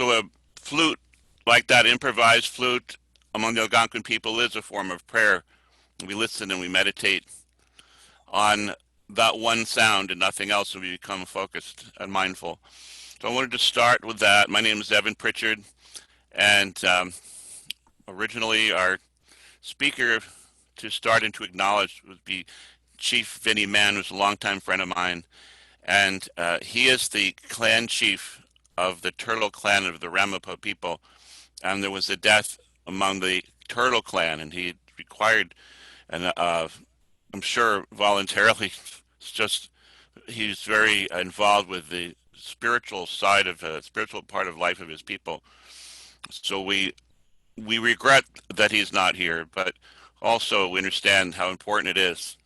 So a flute, like that improvised flute among the Algonquin people, is a form of prayer. We listen and we meditate on that one sound and nothing else, and we become focused and mindful. So I wanted to start with that. My name is Evan Pritchard, and originally our speaker to start and to acknowledge would be Chief Vincent Mann, who's a longtime friend of mine, and he is the clan chief of the Turtle clan of the Ramapough people. And there was a death among the Turtle clan, and he required, and I'm sure voluntarily, it's just he's very involved with the spiritual side of spiritual part of life of his people. So we regret that he's not here, but also we understand how important it is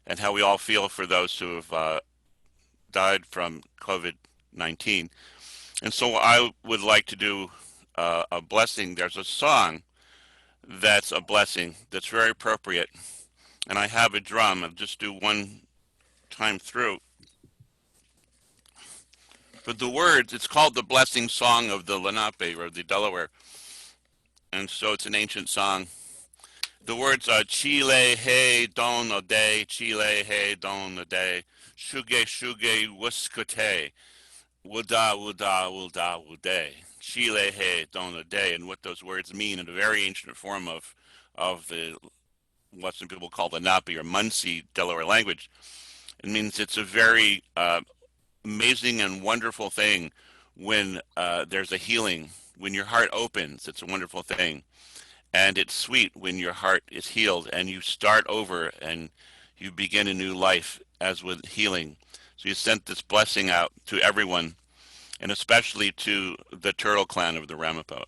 and how we all feel for those who have died from COVID-19. And so I would like to do a blessing. There's a song that's a blessing that's very appropriate. And I have a drum. I'll just do one time through. But the words, it's called the Blessing Song of the Lenape, or the Delaware. And so it's an ancient song. The words are Chile he don a day, Chile he don a day, Shuge shuge wuskute, Wuda wuda wuda wuday, Chile he don a day, and what those words mean in a very ancient form of the what some people call the Napi or Munsee Delaware language. It means it's a very amazing and wonderful thing when there's a healing, when your heart opens. It's a wonderful thing. And it's sweet when your heart is healed and you start over and you begin a new life as with healing. So you sent this blessing out to everyone, and especially to the Turtle clan of the Ramapough.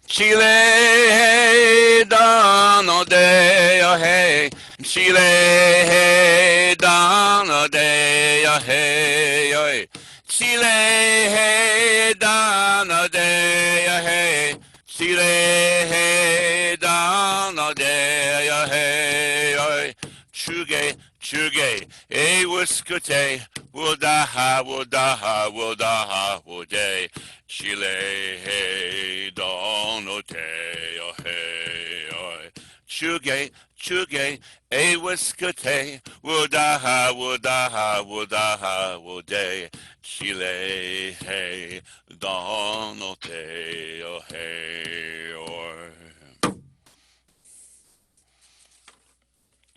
Chile hey don o day oh hey, Chile hey don o day oh hey oi, Chile hey don o day oh hey, Chile hey don o day oh hey oi, Chuge chuge e wuskute wudaha wudaha wudaha wuday, Chile hey don o day oh hey oi, Chuge chuge e wuskute wudaha wudaha wudaha wuday, Chile hey don o day oh hey oi.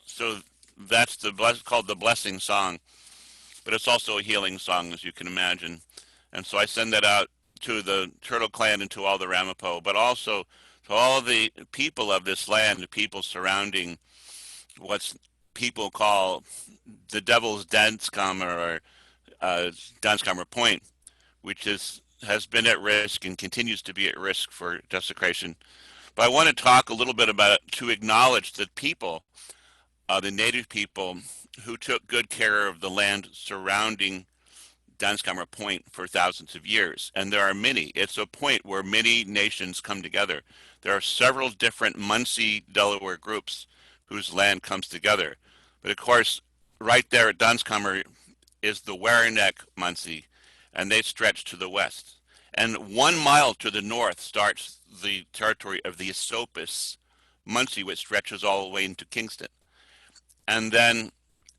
So that's called the Blessing Song, but it's also a healing song, as you can imagine. And so I send that out to the Turtle clan and to all the Ramapough, but also to all the people of this land, the people surrounding what people call the Devil's Danskammer, or Danskammer Point, which has been at risk and continues to be at risk for desecration. But I want to talk a little bit about it to acknowledge the people, the native people who took good care of the land surrounding Danskammer Point for thousands of years. And there are many. It's a point where many nations come together. There are several different Munsee Delaware groups whose land comes together. But of course, right there at Danskammer is the Waranek Munsee, and they stretch to the west. And 1 mile to the north starts the territory of the Esopus Munsee, which stretches all the way into Kingston. And then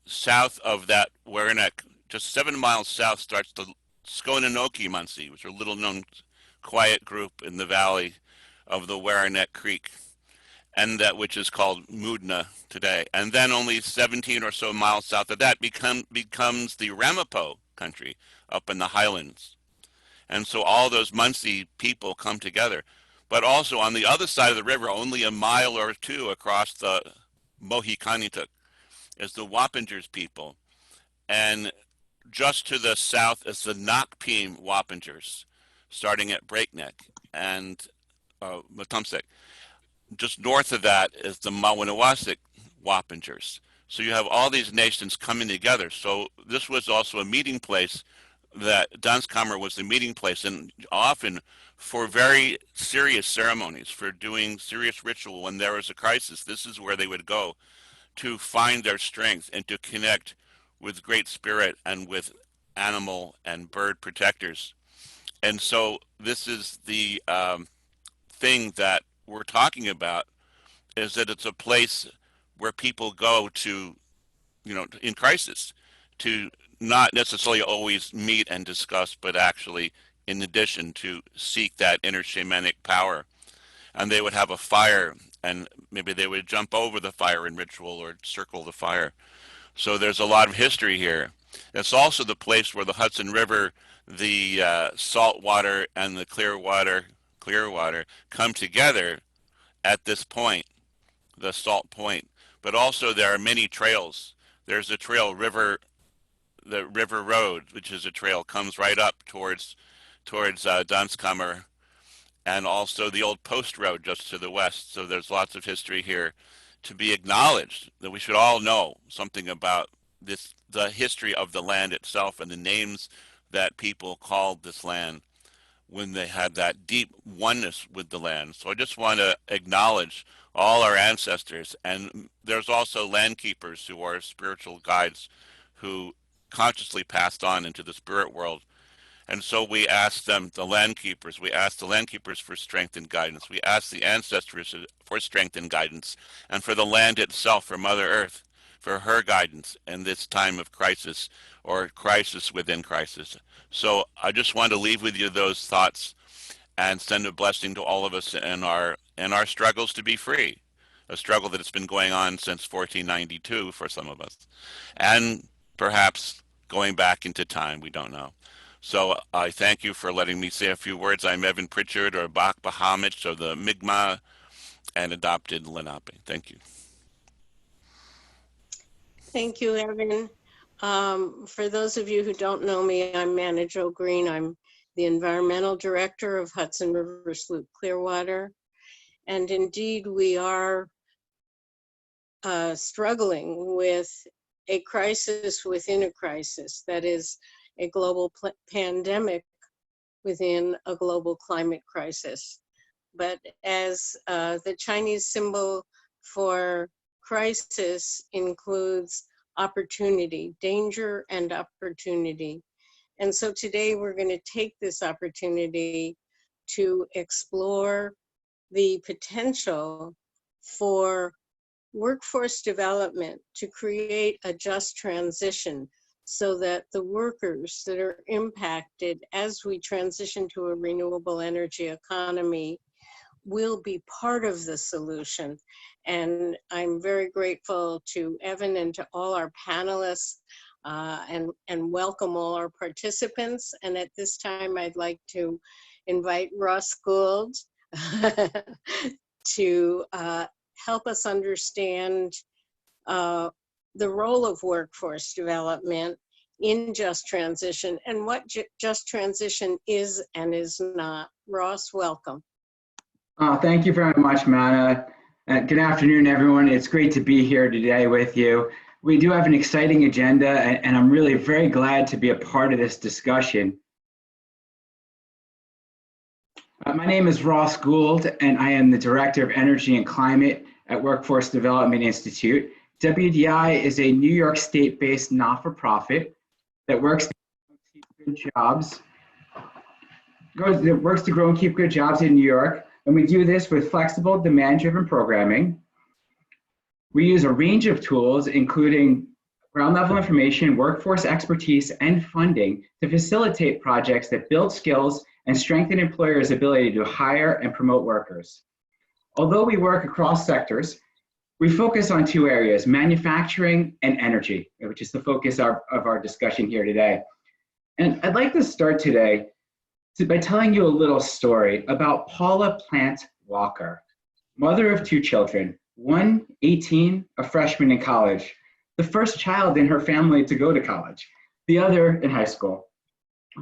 south of that Waranek, just 7 miles south, starts the Skonanoke Munsee, which are a little known quiet group in the valley of the Waranek Creek, and that which is called Moodna today. And then only 17 or so miles south of that becomes the Ramapough country up in the highlands. And so all those Munsee people come together. But also on the other side of the river, only a mile or two across the Mohikanituk, is the Wappingers people. And just to the south is the Nakpim Wappingers, starting at Breakneck and Metumsek. Just north of that is the Mawinawasik Wappingers. So you have all these nations coming together. So this was also a meeting place, that Danskammer was the meeting place, and often for very serious ceremonies, for doing serious ritual when there was a crisis, this is where they would go to find their strength and to connect with Great Spirit and with animal and bird protectors. And so this is the thing that we're talking about, is that it's a place where people go to, in crisis, to not necessarily always meet and discuss, but actually, in addition, to seek that inner shamanic power. And they would have a fire, and maybe they would jump over the fire in ritual or circle the fire. So there's a lot of history here. It's also the place where the Hudson River, the salt water, and the clear water come together at this point, the salt point. But also there are many trails. There's a trail, the River Road, which is a trail, comes right up towards Danskammer, and also the old post road just to the west. So there's lots of history here to be acknowledged, that we should all know something about this, the history of the land itself and the names that people called this land when they had that deep oneness with the land. So I just want to acknowledge all our ancestors. And there's also land keepers who are spiritual guides who consciously passed on into the spirit world. And so we ask them, we ask the land keepers for strength and guidance. We ask the ancestors for strength and guidance, and for the land itself, for Mother Earth, for her guidance in this time of crisis, or crisis within crisis. So I just want to leave with you those thoughts and send a blessing to all of us in our struggles to be free, a struggle that has been going on since 1492 for some of us, and perhaps going back into time, we don't know. So I thank you for letting me say a few words. I'm Evan Pritchard, or Bach Bahamich of the Mi'kmaq and adopted Lenape. Thank you. Thank you, Evan. For those of you who don't know me, I'm Manna Jo Green. I'm the Environmental Director of Hudson River Sloop Clearwater. And indeed, we are struggling with a crisis within a crisis, that is a global pandemic within a global climate crisis. But as the Chinese symbol for crisis includes opportunity, danger and opportunity. And so today we're going to take this opportunity to explore the potential for workforce development to create a just transition, so that the workers that are impacted as we transition to a renewable energy economy will be part of the solution. And I'm very grateful to Evan and to all our panelists, and welcome all our participants. And at this time, I'd like to invite Ross Gould to help us understand the role of workforce development in just transition, and what just transition is and is not. Ross, welcome. Thank you very much, Manna. Good afternoon, everyone. It's great to be here today with you. We do have an exciting agenda, and I'm really very glad to be a part of this discussion. My name is Ross Gould, and I am the Director of Energy and Climate at Workforce Development Institute. WDI is a New York State-based not-for-profit that works to keep good jobs, works to grow and keep good jobs in New York. And we do this with flexible, demand-driven programming. We use a range of tools, including ground-level information, workforce expertise, and funding to facilitate projects that build skills and strengthen employers' ability to hire and promote workers. Although we work across sectors, we focus on two areas, manufacturing and energy, which is the focus of our discussion here today. And I'd like to start today by telling you a little story about Paula Plant Walker, mother of two children, one 18, a freshman in college, the first child in her family to go to college, the other in high school.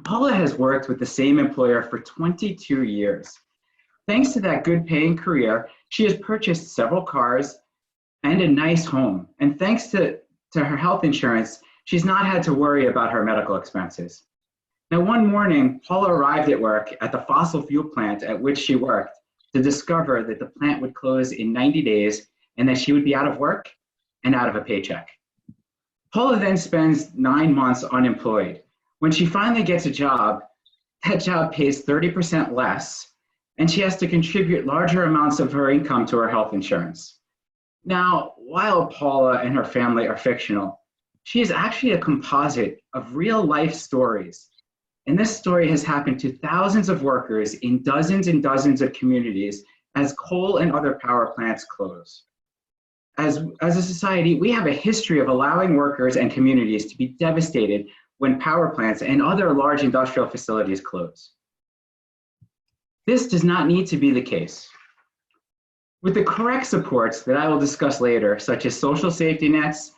Paula has worked with the same employer for 22 years. Thanks to that good paying career, she has purchased several cars and a nice home. And thanks to her health insurance, she's not had to worry about her medical expenses. Now, one morning, Paula arrived at work at the fossil fuel plant at which she worked to discover that the plant would close in 90 days and that she would be out of work and out of a paycheck. Paula then spends 9 months unemployed, When she finally gets a job, that job pays 30% less, and she has to contribute larger amounts of her income to her health insurance. Now, while Paula and her family are fictional, she is actually a composite of real life stories. And this story has happened to thousands of workers in dozens and dozens of communities as coal and other power plants close. As a society, we have a history of allowing workers and communities to be devastated when power plants and other large industrial facilities close. This does not need to be the case. With the correct supports that I will discuss later, such as social safety nets,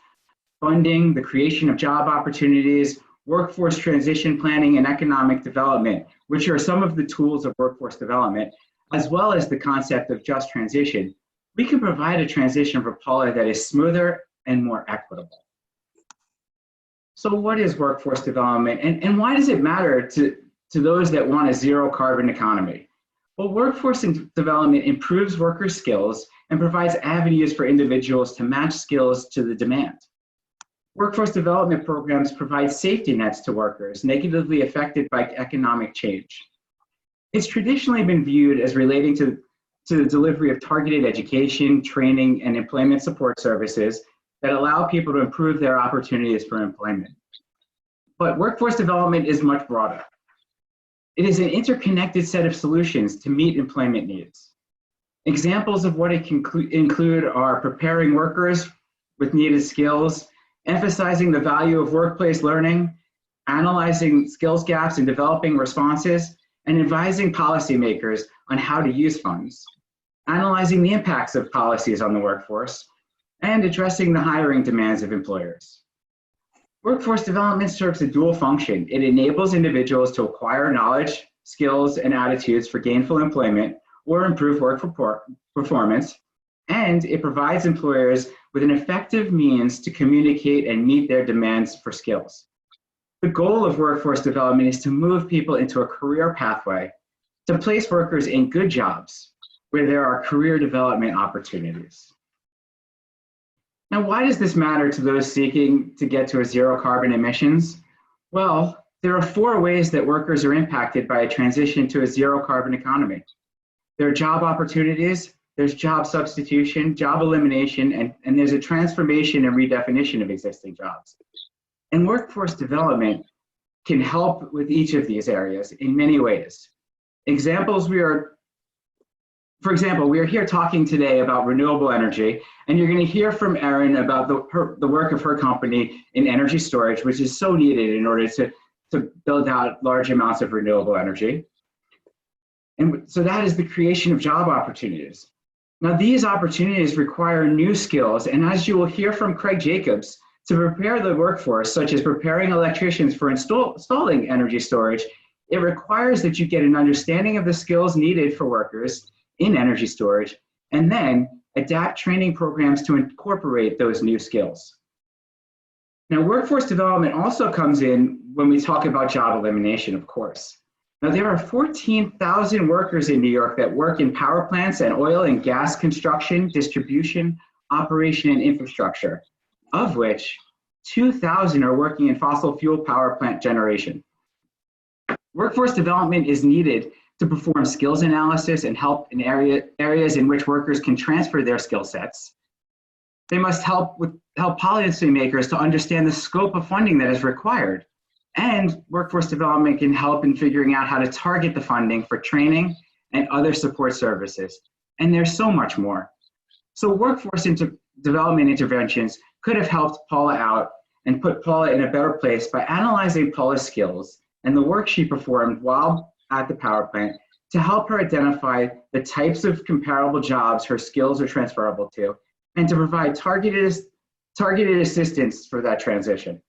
funding, the creation of job opportunities, workforce transition planning, and economic development, which are some of the tools of workforce development, as well as the concept of just transition, we can provide a transition for Paula that is smoother and more equitable. So what is workforce development, and why does it matter to those that want a zero carbon economy? Well, workforce development improves workers' skills and provides avenues for individuals to match skills to the demand. Workforce development programs provide safety nets to workers negatively affected by economic change. It's traditionally been viewed as relating to the delivery of targeted education, training, and employment support services that allow people to improve their opportunities for employment. But workforce development is much broader. It is an interconnected set of solutions to meet employment needs. Examples of what it can include are preparing workers with needed skills, emphasizing the value of workplace learning, analyzing skills gaps and developing responses, and advising policymakers on how to use funds, analyzing the impacts of policies on the workforce, and addressing the hiring demands of employers. Workforce development serves a dual function. It enables individuals to acquire knowledge, skills, and attitudes for gainful employment or improve work performance, and it provides employers with an effective means to communicate and meet their demands for skills. The goal of workforce development is to move people into a career pathway, to place workers in good jobs where there are career development opportunities. Now, why does this matter to those seeking to get to a zero carbon emissions? Well, there are 4 ways that workers are impacted by a transition to a zero carbon economy. There are job opportunities, there's job substitution, job elimination, and there's a transformation and redefinition of existing jobs. And workforce development can help with each of these areas in many ways. For example, we are here talking today about renewable energy, and you're going to hear from Erin about the work of her company in energy storage, which is so needed in order to build out large amounts of renewable energy. And so that is the creation of job opportunities. Now, these opportunities require new skills, and as you will hear from Craig Jacobs, to prepare the workforce, such as preparing electricians for installing energy storage, it requires that you get an understanding of the skills needed for workers in energy storage, and then adapt training programs to incorporate those new skills. Now, workforce development also comes in when we talk about job elimination, of course. Now, there are 14,000 workers in New York that work in power plants and oil and gas construction, distribution, operation, and infrastructure, of which 2,000 are working in fossil fuel power plant generation. Workforce development is needed to perform skills analysis and help in areas in which workers can transfer their skill sets. They must help policymakers to understand the scope of funding that is required. And workforce development can help in figuring out how to target the funding for training and other support services. And there's so much more. So workforce development interventions could have helped Paula out and put Paula in a better place by analyzing Paula's skills and the work she performed while at the power plant to help her identify the types of comparable jobs her skills are transferable to, and to provide targeted assistance for that transition.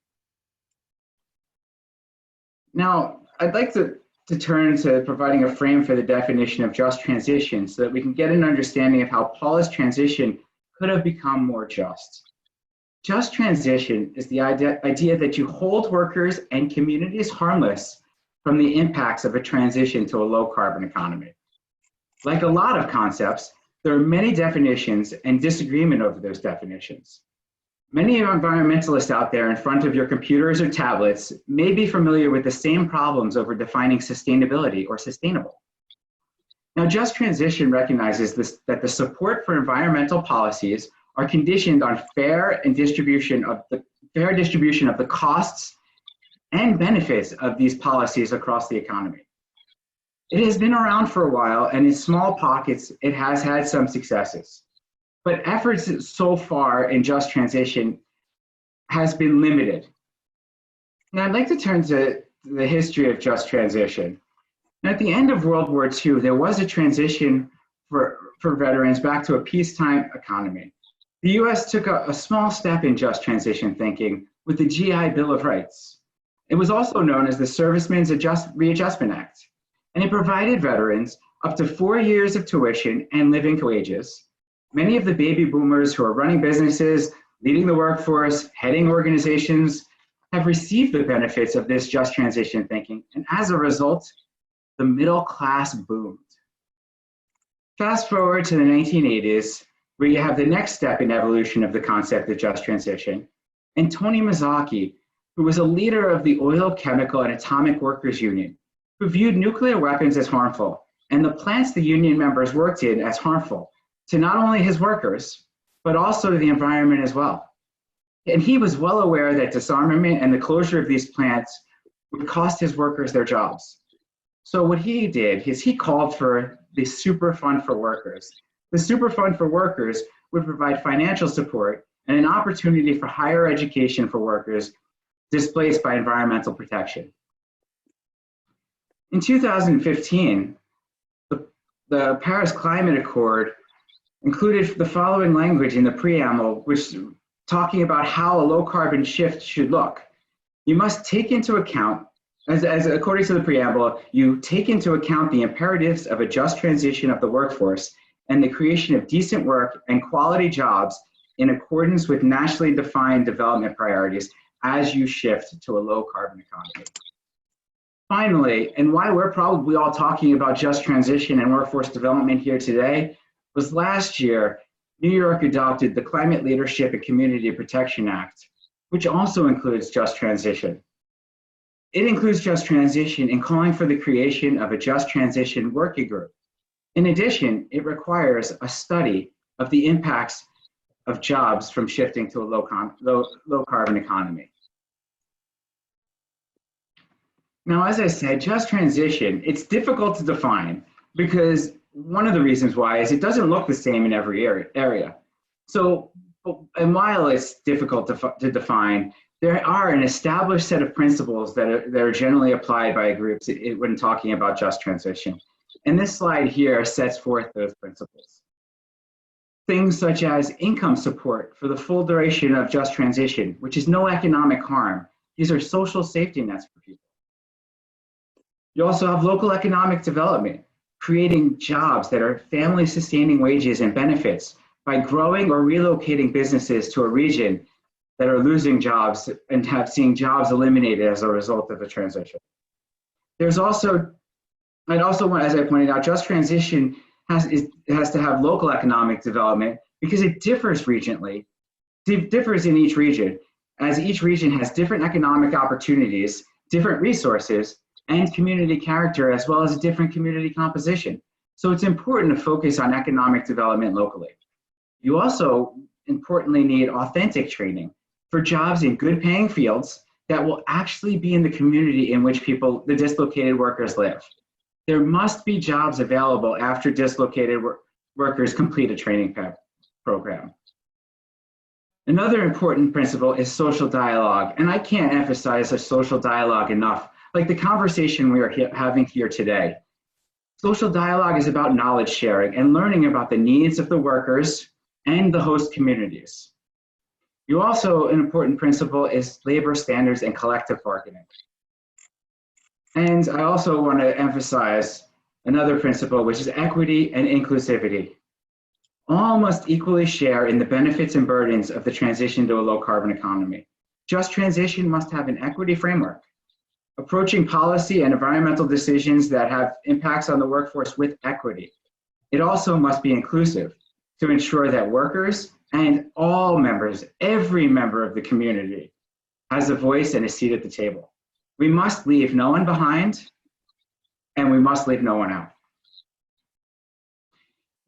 Now, I'd like to turn to providing a frame for the definition of just transition so that we can get an understanding of how Paula's transition could have become more just. Just transition is the idea that you hold workers and communities harmless from the impacts of a transition to a low carbon economy. Like a lot of concepts, there are many definitions and disagreement over those definitions. Many environmentalists out there in front of your computers or tablets may be familiar with the same problems over defining sustainability or sustainable. Now, just transition recognizes that the support for environmental policies are conditioned on fair distribution of the costs and benefits of these policies across the economy. It has been around for a while, and in small pockets, it has had some successes. But efforts so far in just transition has been limited. Now, I'd like to turn to the history of just transition. Now, at the end of World War II, there was a transition for veterans back to a peacetime economy. The US took a small step in just transition thinking with the GI Bill of Rights. It was also known as the Servicemen's Readjustment Act, and it provided veterans up to 4 years of tuition and living wages. Many of the baby boomers who are running businesses, leading the workforce, heading organizations, have received the benefits of this just transition thinking, and as a result, the middle class boomed. Fast forward to the 1980s, where you have the next step in evolution of the concept of just transition, and Tony Mazzocchi, who was a leader of the Oil, Chemical, and Atomic Workers Union, who viewed nuclear weapons as harmful, and the plants the union members worked in as harmful to not only his workers, but also to the environment as well. And he was well aware that disarmament and the closure of these plants would cost his workers their jobs. So what he did is he called for the Super Fund for Workers. The Super Fund for Workers would provide financial support and an opportunity for higher education for workers displaced by environmental protection. In 2015, the Paris Climate Accord included the following language in the preamble, which talking about how a low carbon shift should look. You must take into account, as according to the preamble, you take into account the imperatives of a just transition of the workforce and the creation of decent work and quality jobs in accordance with nationally defined development priorities as you shift to a low carbon economy. Finally, and why we're probably all talking about just transition and workforce development here today, was last year, New York adopted the Climate Leadership and Community Protection Act, which also includes just transition. It includes just transition in calling for the creation of a just transition working group. In addition, it requires a study of the impacts of jobs from shifting to a low carbon economy. Now, as I said, just transition, it's difficult to define because one of the reasons why is it doesn't look the same in every area. So, and while it's difficult to define, there are an established set of principles that are generally applied by groups when talking about just transition. And this slide here sets forth those principles. Things such as income support for the full duration of just transition, which is no economic harm. These are social safety nets for people. You also have local economic development, creating jobs that are family sustaining wages and benefits by growing or relocating businesses to a region that are losing jobs and seeing jobs eliminated as a result of the transition. There's also, as I pointed out, just transition has to have local economic development because it differs regionally. It differs in each region, as each region has different economic opportunities, different resources, and community character, as well as a different community composition. So it's important to focus on economic development locally. You also importantly need authentic training for jobs in good paying fields that will actually be in the community in which the dislocated workers live. There must be jobs available after dislocated workers complete a training program. Another important principle is social dialogue, and I can't emphasize a social dialogue enough. Like the conversation we are having here today. Social dialogue is about knowledge sharing and learning about the needs of the workers and the host communities. An important principle is labor standards and collective bargaining. And I also want to emphasize another principle, which is equity and inclusivity. All must equally share in the benefits and burdens of the transition to a low carbon economy. Just transition must have an equity framework, approaching policy and environmental decisions that have impacts on the workforce with equity. It also must be inclusive to ensure that workers, And all members, every member of the community has a voice and a seat at the table. We must leave no one behind, and we must leave no one out.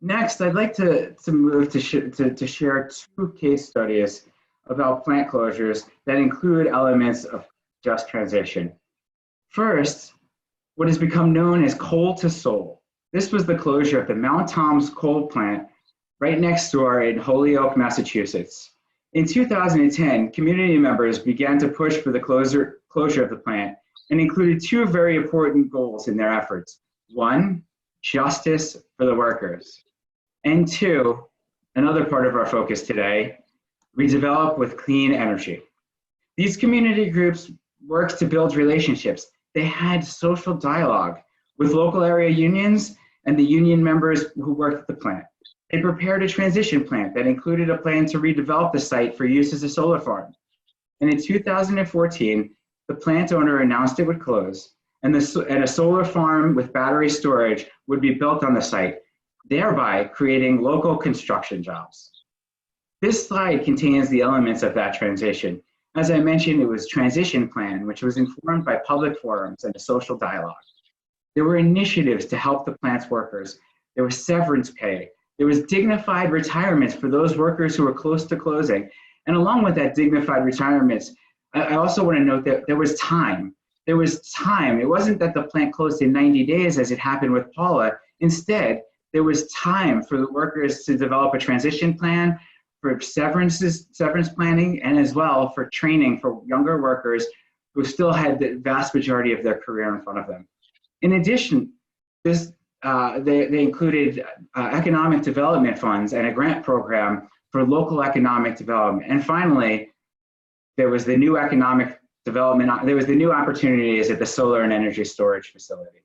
Next, I'd like to move to share two case studies about plant closures that include elements of just transition. First, what has become known as coal to soul. This was the closure of the Mount Tom's coal plant right next door in Holyoke, Massachusetts. In 2010, community members began to push for the closure of the plant and included two very important goals in their efforts. One, justice for the workers. And two, another part of our focus today, redevelop with clean energy. These community groups worked to build relationships. They had social dialogue with local area unions and the union members who worked at the plant. They prepared a transition plan that included a plan to redevelop the site for use as a solar farm. And in 2014, the plant owner announced it would close, and a solar farm with battery storage would be built on the site, thereby creating local construction jobs. This slide contains the elements of that transition. As I mentioned, it was a transition plan, which was informed by public forums and a social dialogue. There were initiatives to help the plant's workers. There was severance pay. There was dignified retirements for those workers who were close to closing. And along with that dignified retirements, I also want to note that there was time. There was time. It wasn't that the plant closed in 90 days as it happened with Paula. Instead, there was time for the workers to develop a transition plan, for severance planning, and as well for training for younger workers who still had the vast majority of their career in front of them. In addition, they included economic development funds and a grant program for local economic development. And finally, there was the new economic development, there was the new opportunities at the solar and energy storage facility.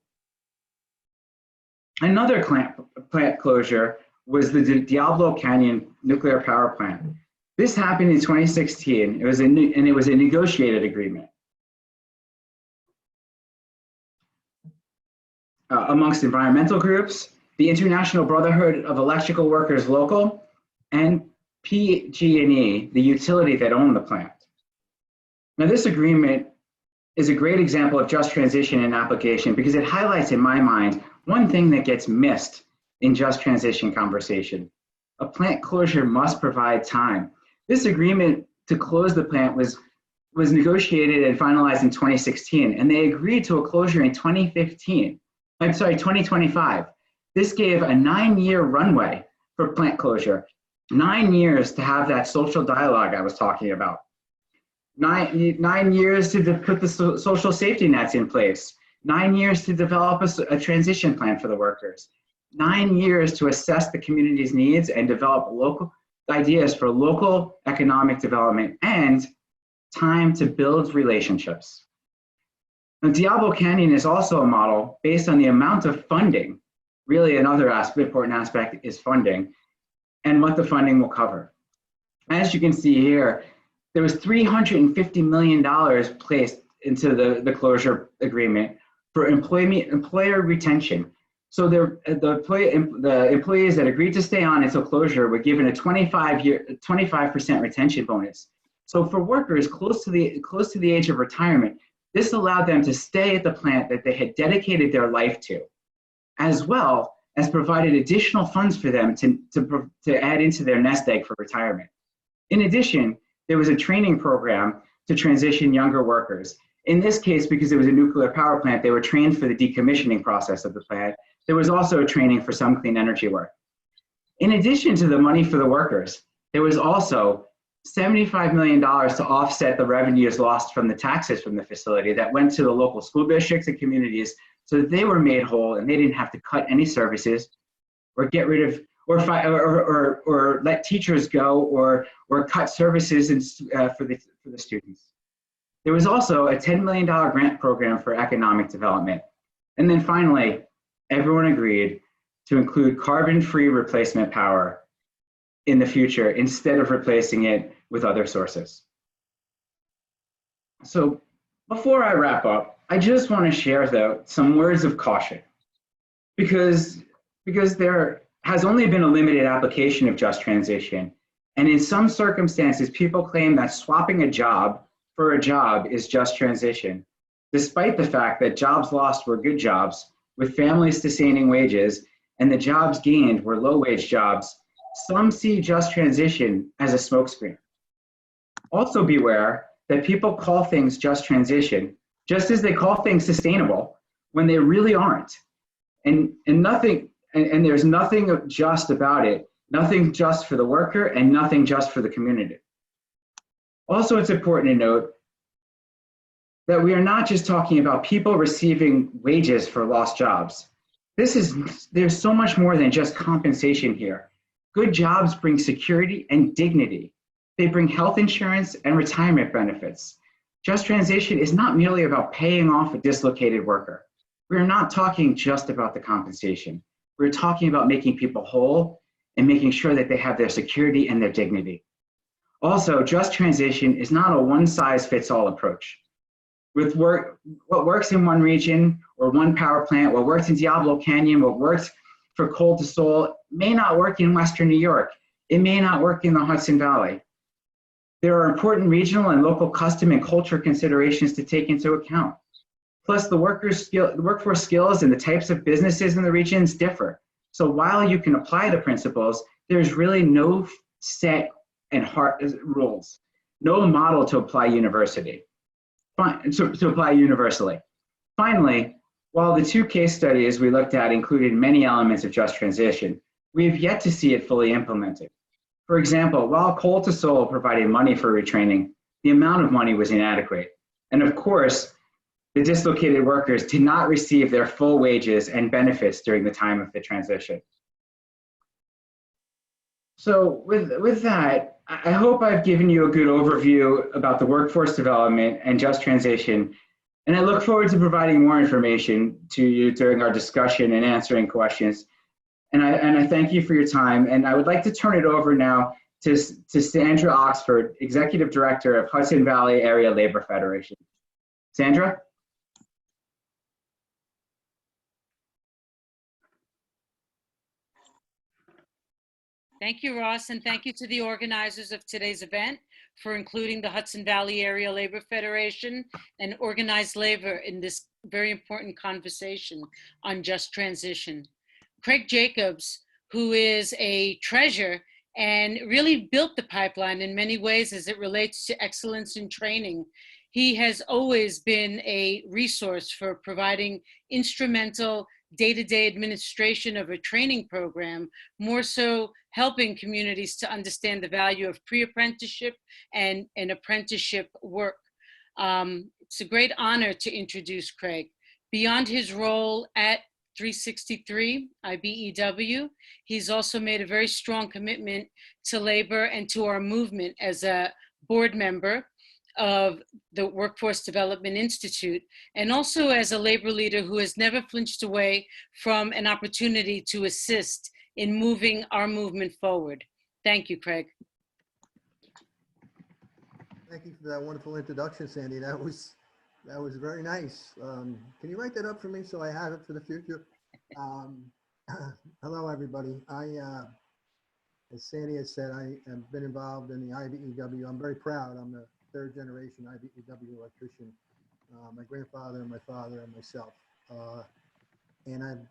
Another plant closure was the Diablo Canyon nuclear power plant. This happened in 2016. It was a negotiated agreement amongst environmental groups, the International Brotherhood of Electrical Workers Local, and PG&E, the utility that owned the plant. Now, this agreement is a great example of just transition in application because it highlights, in my mind, one thing that gets missed in just transition conversation. A plant closure must provide time. This agreement to close the plant was negotiated and finalized in 2016, and they agreed to a closure in 2025. This gave a 9-year runway for plant closure, 9 years to have that social dialogue I was talking about. 9 years to put the social safety nets in place, 9 years to develop a transition plan for the workers, 9 years to assess the community's needs and develop local ideas for local economic development, and time to build relationships. Now, Diablo Canyon is also a model based on the amount of funding. Really, another important aspect is funding and what the funding will cover. As you can see here, there was $350 million placed into the closure agreement for employer retention. So the employees that agreed to stay on until closure were given a 25% retention bonus. So for workers close to the age of retirement, this allowed them to stay at the plant that they had dedicated their life to, as well as provided additional funds for them to add into their nest egg for retirement. In addition, there was a training program to transition younger workers. In this case, because it was a nuclear power plant, they were trained for the decommissioning process of the plant. There was also training for some clean energy work. In addition to the money for the workers, there was also $75 million to offset the revenues lost from the taxes from the facility that went to the local school districts and communities so that they were made whole and they didn't have to cut any services or get rid of or let teachers go or cut services for the students. There was also a $10 million grant program for economic development. And then finally, everyone agreed to include carbon-free replacement power in the future instead of replacing it with other sources. So before I wrap up, I just want to share though some words of caution because there has only been a limited application of just transition, And in some circumstances, people claim that swapping a job for a job is just transition, despite the fact that jobs lost were good jobs with families sustaining wages, and the jobs gained were low-wage jobs. Some see just transition as a smokescreen. Also beware that people call things just transition, just as they call things sustainable, when they really aren't. And there's nothing just about it, nothing just for the worker and nothing just for the community. Also, it's important to note that we are not just talking about people receiving wages for lost jobs. There's so much more than just compensation here. Good jobs bring security and dignity. They bring health insurance and retirement benefits. Just transition is not merely about paying off a dislocated worker. We're not talking just about the compensation. We're talking about making people whole and making sure that they have their security and their dignity. Also, just transition is not a one-size-fits-all approach. What works in one region or one power plant, what works in Diablo Canyon, what works for coal to Seoul may not work in Western New York. It may not work in the Hudson Valley. There are important regional and local custom and culture considerations to take into account. Plus, the workforce skills and the types of businesses in the regions differ. So while you can apply the principles, there's really no set and hard rules, no model to apply universally. Finally, while the two case studies we looked at included many elements of just transition, we have yet to see it fully implemented. For example, while Coal to Soul provided money for retraining, the amount of money was inadequate. And of course, the dislocated workers did not receive their full wages and benefits during the time of the transition. So with that, I hope I've given you a good overview about the workforce development and just transition. And I look forward to providing more information to you during our discussion and answering questions. And I thank you for your time. And I would like to turn it over now to Sandra Oxford, Executive Director of Hudson Valley Area Labor Federation. Sandra? Thank you, Ross, and thank you to the organizers of today's event for including the Hudson Valley Area Labor Federation and organized labor in this very important conversation on just transition. Craig Jacobs, who is a treasure and really built the pipeline in many ways as it relates to excellence in training. He has always been a resource for providing instrumental day-to-day administration of a training program, more so helping communities to understand the value of pre-apprenticeship and apprenticeship work. It's a great honor to introduce Craig. Beyond his role at 363 IBEW, he's also made a very strong commitment to labor and to our movement as a board member of the Workforce Development Institute, and also as a labor leader who has never flinched away from an opportunity to assist in moving our movement forward. Thank you, Craig. Thank you for that wonderful introduction, Sandy. That was very nice. Can you write that up for me so I have it for the future? Hello, everybody. As Sandy has said, I have been involved in the IBEW. I'm very proud. I'm the third generation IBEW electrician. My grandfather and my father and myself. And I've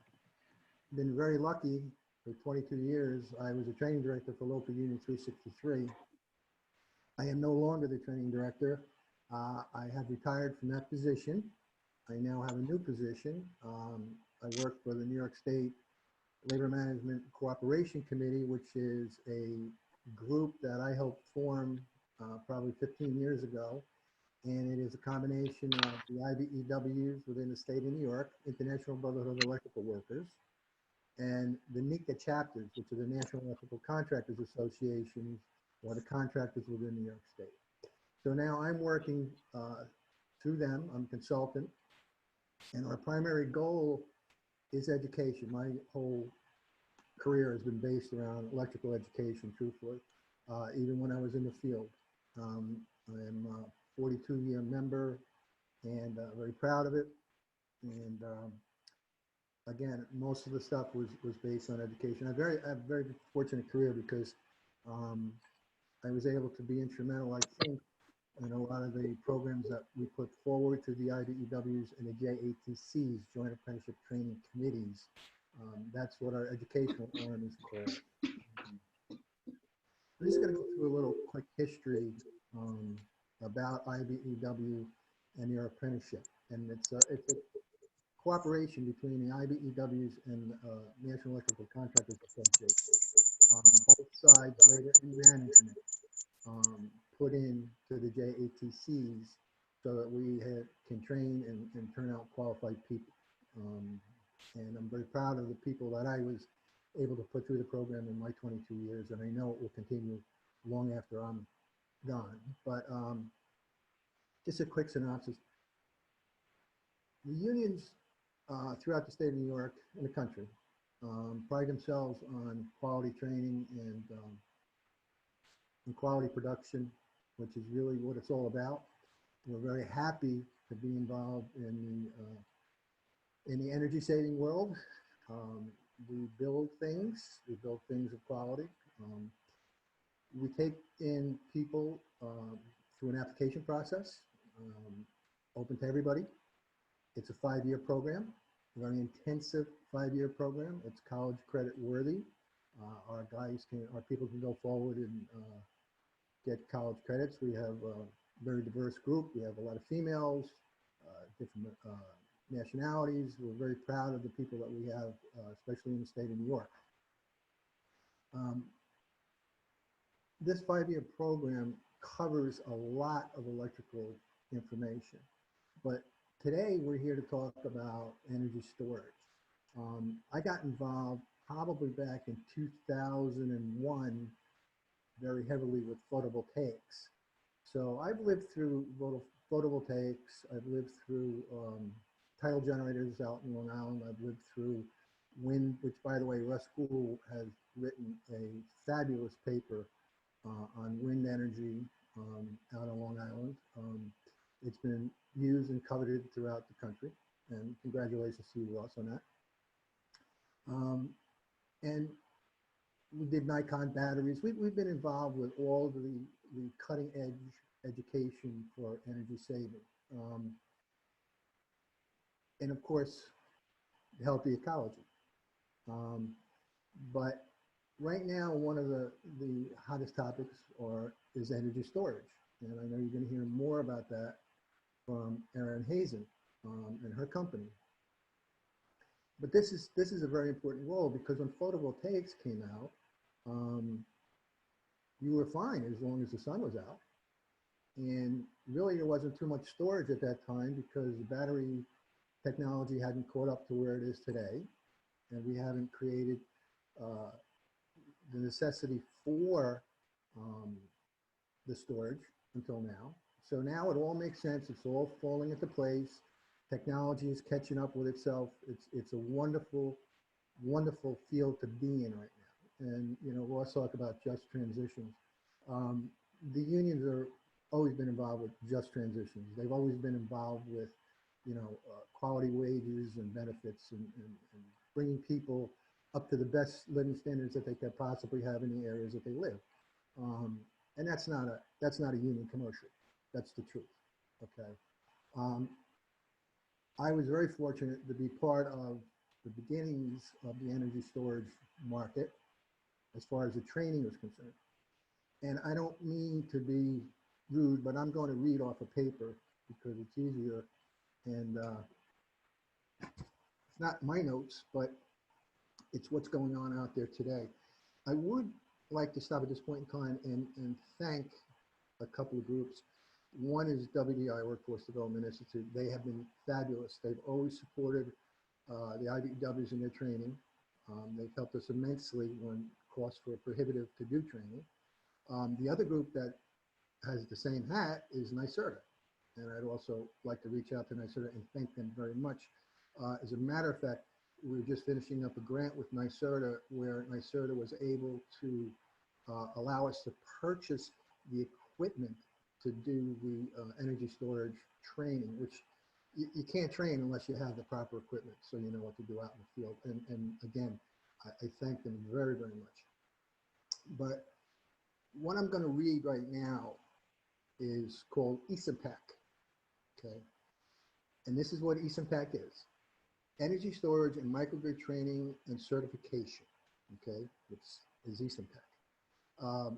been very lucky for 22 years. I was a training director for local union 363. I am no longer the training director. I have retired from that position. I now have a new position. I work for the New York State Labor Management Cooperation Committee, which is a group that I helped form probably 15 years ago. And it is a combination of the IBEWs within the state of New York, International Brotherhood of Electrical Workers, and the NECA chapters, which are the National Electrical Contractors Associations, or the contractors within New York State. So now I'm working through them. I'm a consultant, and our primary goal is education. My whole career has been based around electrical education, truthfully, even when I was in the field. I am a 42-year member and very proud of it. And again, most of the stuff was based on education. I have a very fortunate career because I was able to be instrumental, I think, in a lot of the programs that we put forward to the IBEWs and the JATCs, Joint Apprenticeship Training Committees. That's what our educational arm is called. I'm just going to go through a little quick history about IBEW and their apprenticeship. And it's a cooperation between the IBEWs and National Electrical Contractors Association. Both sides, labor and management, put in to the JATCs so that we can train and turn out qualified people. And I'm very proud of the people that I was able to put through the program in my 22 years, and I know it will continue long after I'm gone. But just a quick synopsis. The unions throughout the state of New York and the country pride themselves on quality training and quality production, which is really what it's all about. We're very happy to be involved in the energy saving world. We build things of quality. We take in people through an application process, open to everybody. It's a 5-year program, a very intensive 5-year program. It's college credit worthy. Our people can go forward and get college credits. We have a very diverse group. We have a lot of females, different nationalities. We're very proud of the people that we have, especially in the state of New York. This 5-year program covers a lot of electrical information, but today we're here to talk about energy storage. I got involved probably back in 2001 very heavily with photovoltaics. So I've lived through photovoltaics. I've lived through tidal generators out in Long Island. I've lived through wind, which, by the way, Russ Gould has written a fabulous paper on wind energy out on Long Island. It's been used and coveted throughout the country, and congratulations to you, Ross, on that. And we did Nikon batteries. We've been involved with all of the cutting edge education for energy saving. And of course, healthy ecology. But right now, one of the hottest topics is energy storage. And I know you're going to hear more about that from Erin Hazen and her company. But this is a very important role, because when photovoltaics came out, you were fine as long as the sun was out. And really there wasn't too much storage at that time because the battery technology hadn't caught up to where it is today. And we haven't created the necessity for the storage until now. So now it all makes sense. It's all falling into place. Technology is catching up with itself. It's a wonderful, wonderful field to be in right now. And, you know, we'll also talk about just transitions. The unions are always been involved with just transitions. They've always been involved with, you know, quality wages and benefits and bringing people up to the best living standards that they could possibly have in the areas that they live. And that's not a union commercial. That's the truth. Okay. I was very fortunate to be part of the beginnings of the energy storage market as far as the training was concerned. And I don't mean to be rude, but I'm going to read off a paper because it's easier. And it's not my notes, but it's what's going on out there today. I would like to stop at this point in time and thank a couple of groups. One is WDI, Workforce Development Institute. They have been fabulous. They've always supported the IBEWs in their training. They've helped us immensely when costs were prohibitive to do training. The other group that has the same hat is NYSERDA. And I'd also like to reach out to NYSERDA and thank them very much. As a matter of fact, we were just finishing up a grant with NYSERDA where NYSERDA was able to allow us to purchase the equipment to do the energy storage training, which you can't train unless you have the proper equipment, so you know what to do out in the field. And again, I thank them very, very much. But what I'm going to read right now is called ESIMPAC, okay? And this is what ESIMPAC is. Energy storage and microgrid training and certification, okay? Which is ESIMPAC. I'm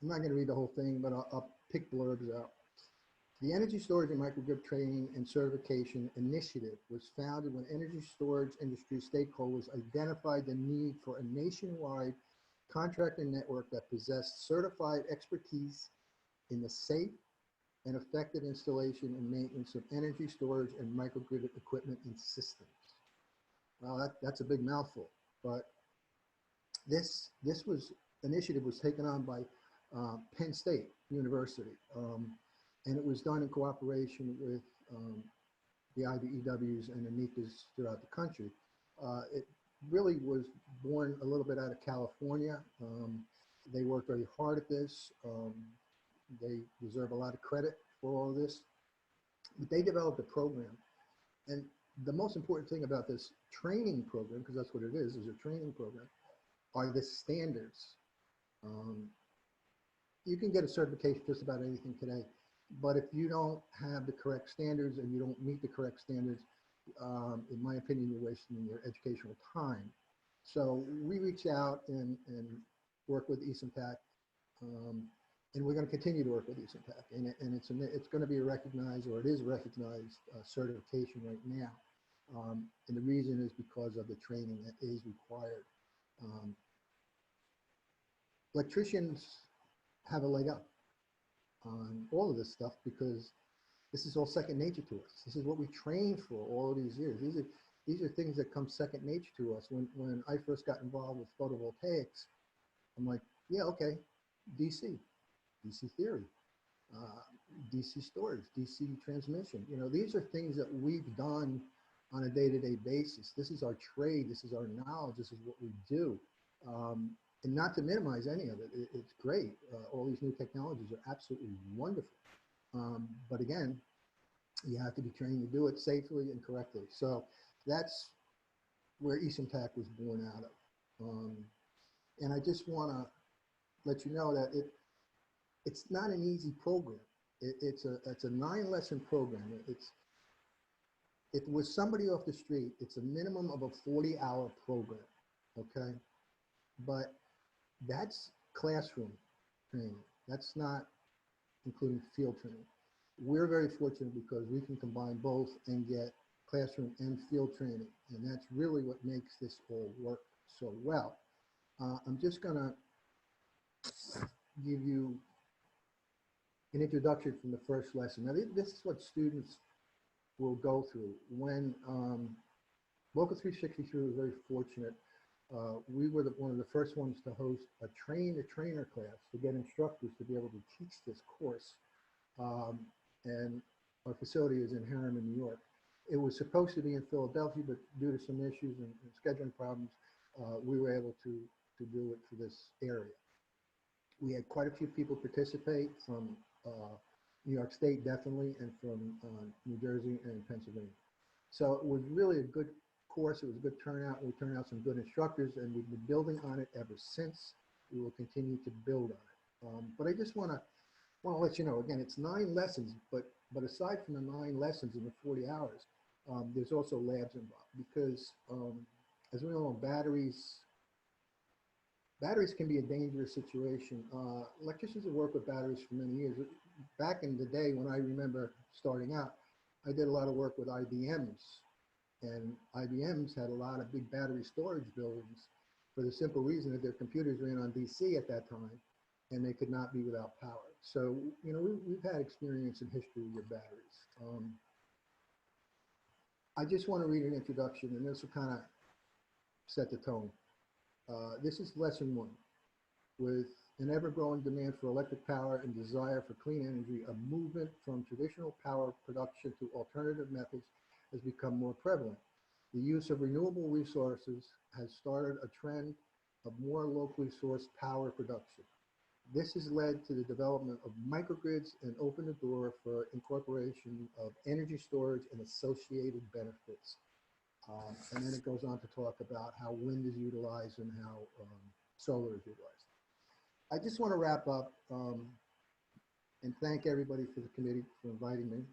not going to read the whole thing, but I'll pick blurbs out. The Energy Storage and Microgrid Training and Certification Initiative was founded when energy storage industry stakeholders identified the need for a nationwide contractor network that possessed certified expertise in the safe and effective installation and maintenance of energy storage and microgrid equipment and systems. Well, that's a big mouthful, but this initiative was taken on by Penn State University, and it was done in cooperation with the IBEWs and AMICAs throughout the country. It really was born a little bit out of California. They worked very hard at this. They deserve a lot of credit for all of this. But they developed a program. And the most important thing about this training program, because that's what it is a training program, are the standards. You can get a certification just about anything today, but if you don't have the correct standards and you don't meet the correct standards, in my opinion, you're wasting your educational time. So we reach out and work with ESIMPAC, and we're going to continue to work with ESIMPAC, and it's going to be a recognized, or it is a recognized certification right now. And the reason is because of the training that is required. Electricians have a leg up on all of this stuff because this is all second nature to us. This is what we trained for all of these years. These are things that come second nature to us. When I first got involved with photovoltaics, I'm like, yeah, okay, DC theory, DC storage, DC transmission. You know, these are things that we've done on a day-to-day basis. This is our trade. This is our knowledge. This is what we do. And not to minimize any of it, it's great. All these new technologies are absolutely wonderful. But again, you have to be trained to do it safely and correctly. So that's where ESIMPAC was born out of. And I just want to let you know that it's not an easy program. It's a 9-lesson program. If it was somebody off the street, it's a minimum of a 40-hour program, okay? But that's classroom training. That's not including field training. We're very fortunate because we can combine both and get classroom and field training. And that's really what makes this all work so well. I'm just gonna give you an introduction from the first lesson. Now, this is what students will go through. When Local 363 was very fortunate. We were one of the first ones to host a train-the-trainer class to get instructors to be able to teach this course. And our facility is in Harriman, New York. It was supposed to be in Philadelphia, but due to some issues and scheduling problems, we were able to do it for this area. We had quite a few people participate from New York State, definitely, and from New Jersey and Pennsylvania. So it was really a good course. It was a good turnout. We turned out some good instructors, and we've been building on it ever since. We will continue to build on it. But I just want to let you know, again, it's 9 lessons, but aside from the 9 lessons in the 40 hours, there's also labs involved because, as we know, batteries can be a dangerous situation. Electricians have worked with batteries for many years. Back in the day when I remember starting out, I did a lot of work with IBMs, and IBMs had a lot of big battery storage buildings for the simple reason that their computers ran on DC at that time, and they could not be without power. So, you know, we've had experience and history with batteries. I just want to read an introduction, and this will kind of set the tone. This is lesson 1. With an ever-growing demand for electric power and desire for clean energy, a movement from traditional power production to alternative methods has become more prevalent. The use of renewable resources has started a trend of more locally sourced power production. This has led to the development of microgrids and opened the door for incorporation of energy storage and associated benefits. And then it goes on to talk about how wind is utilized and how solar is utilized. I just want to wrap up and thank everybody for the committee for inviting me.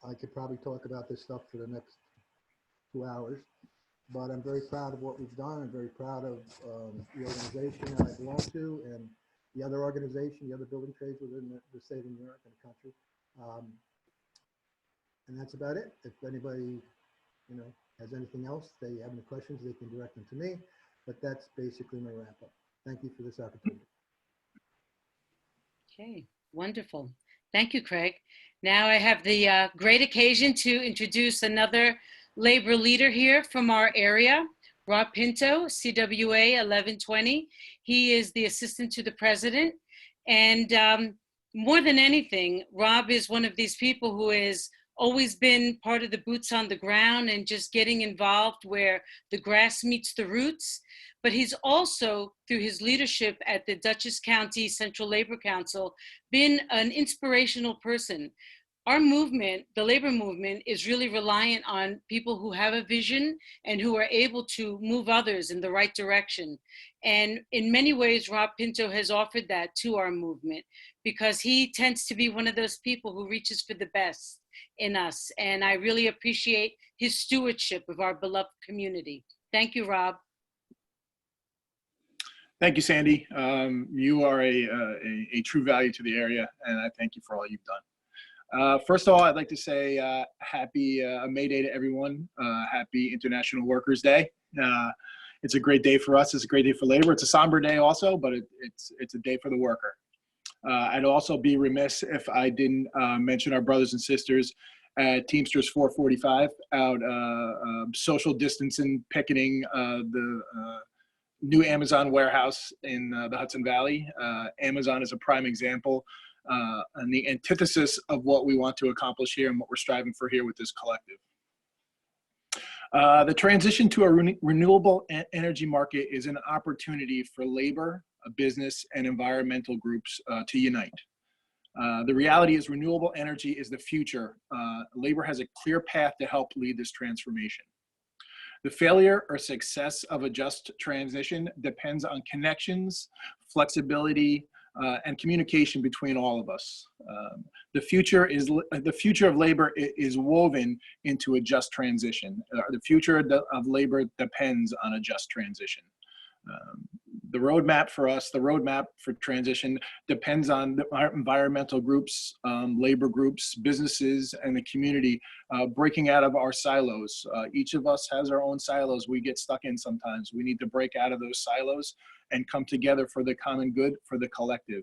I could probably talk about this stuff for the next 2 hours, but I'm very proud of what we've done. I'm very proud of the organization that I belong to and the other organization, the other building trades within the state of New York and the country. And that's about it. If anybody, has anything else, they have any questions, they can direct them to me. But that's basically my wrap up. Thank you for this opportunity. Okay, wonderful. Thank you, Craig. Now I have the great occasion to introduce another labor leader here from our area, Rob Pinto, CWA 1120. He is the assistant to the president. And more than anything, Rob is one of these people who has always been part of the boots on the ground and just getting involved where the grass meets the roots. But he's also, through his leadership at the Dutchess County Central Labor Council, been an inspirational person. Our movement, the labor movement, is really reliant on people who have a vision and who are able to move others in the right direction. And in many ways, Rob Pinto has offered that to our movement because he tends to be one of those people who reaches for the best in us. And I really appreciate his stewardship of our beloved community. Thank you, Rob. Thank you, Sandy. You are a true value to the area, and I thank you for all you've done. First of all, I'd like to say happy May Day to everyone. Happy International Workers' Day. It's a great day for us. It's a great day for labor. It's a somber day also, but it's a day for the worker. I'd also be remiss if I didn't mention our brothers and sisters at Teamsters 445 out social distancing, picketing the new Amazon warehouse in the Hudson Valley. Amazon is a prime example and the antithesis of what we want to accomplish here and what we're striving for here with this collective. The transition to a renewable energy market is an opportunity for labor, business, and environmental groups to unite. The reality is renewable energy is the future. Labor has a clear path to help lead this transformation. The failure or success of a just transition depends on connections, flexibility, and communication between all of us. The future of labor is woven into a just transition. The future of labor depends on a just transition. The roadmap for us, the roadmap for transition depends on our environmental groups, labor groups, businesses, and the community breaking out of our silos. Each of us has our own silos we get stuck in sometimes. We need to break out of those silos and come together for the common good, for the collective.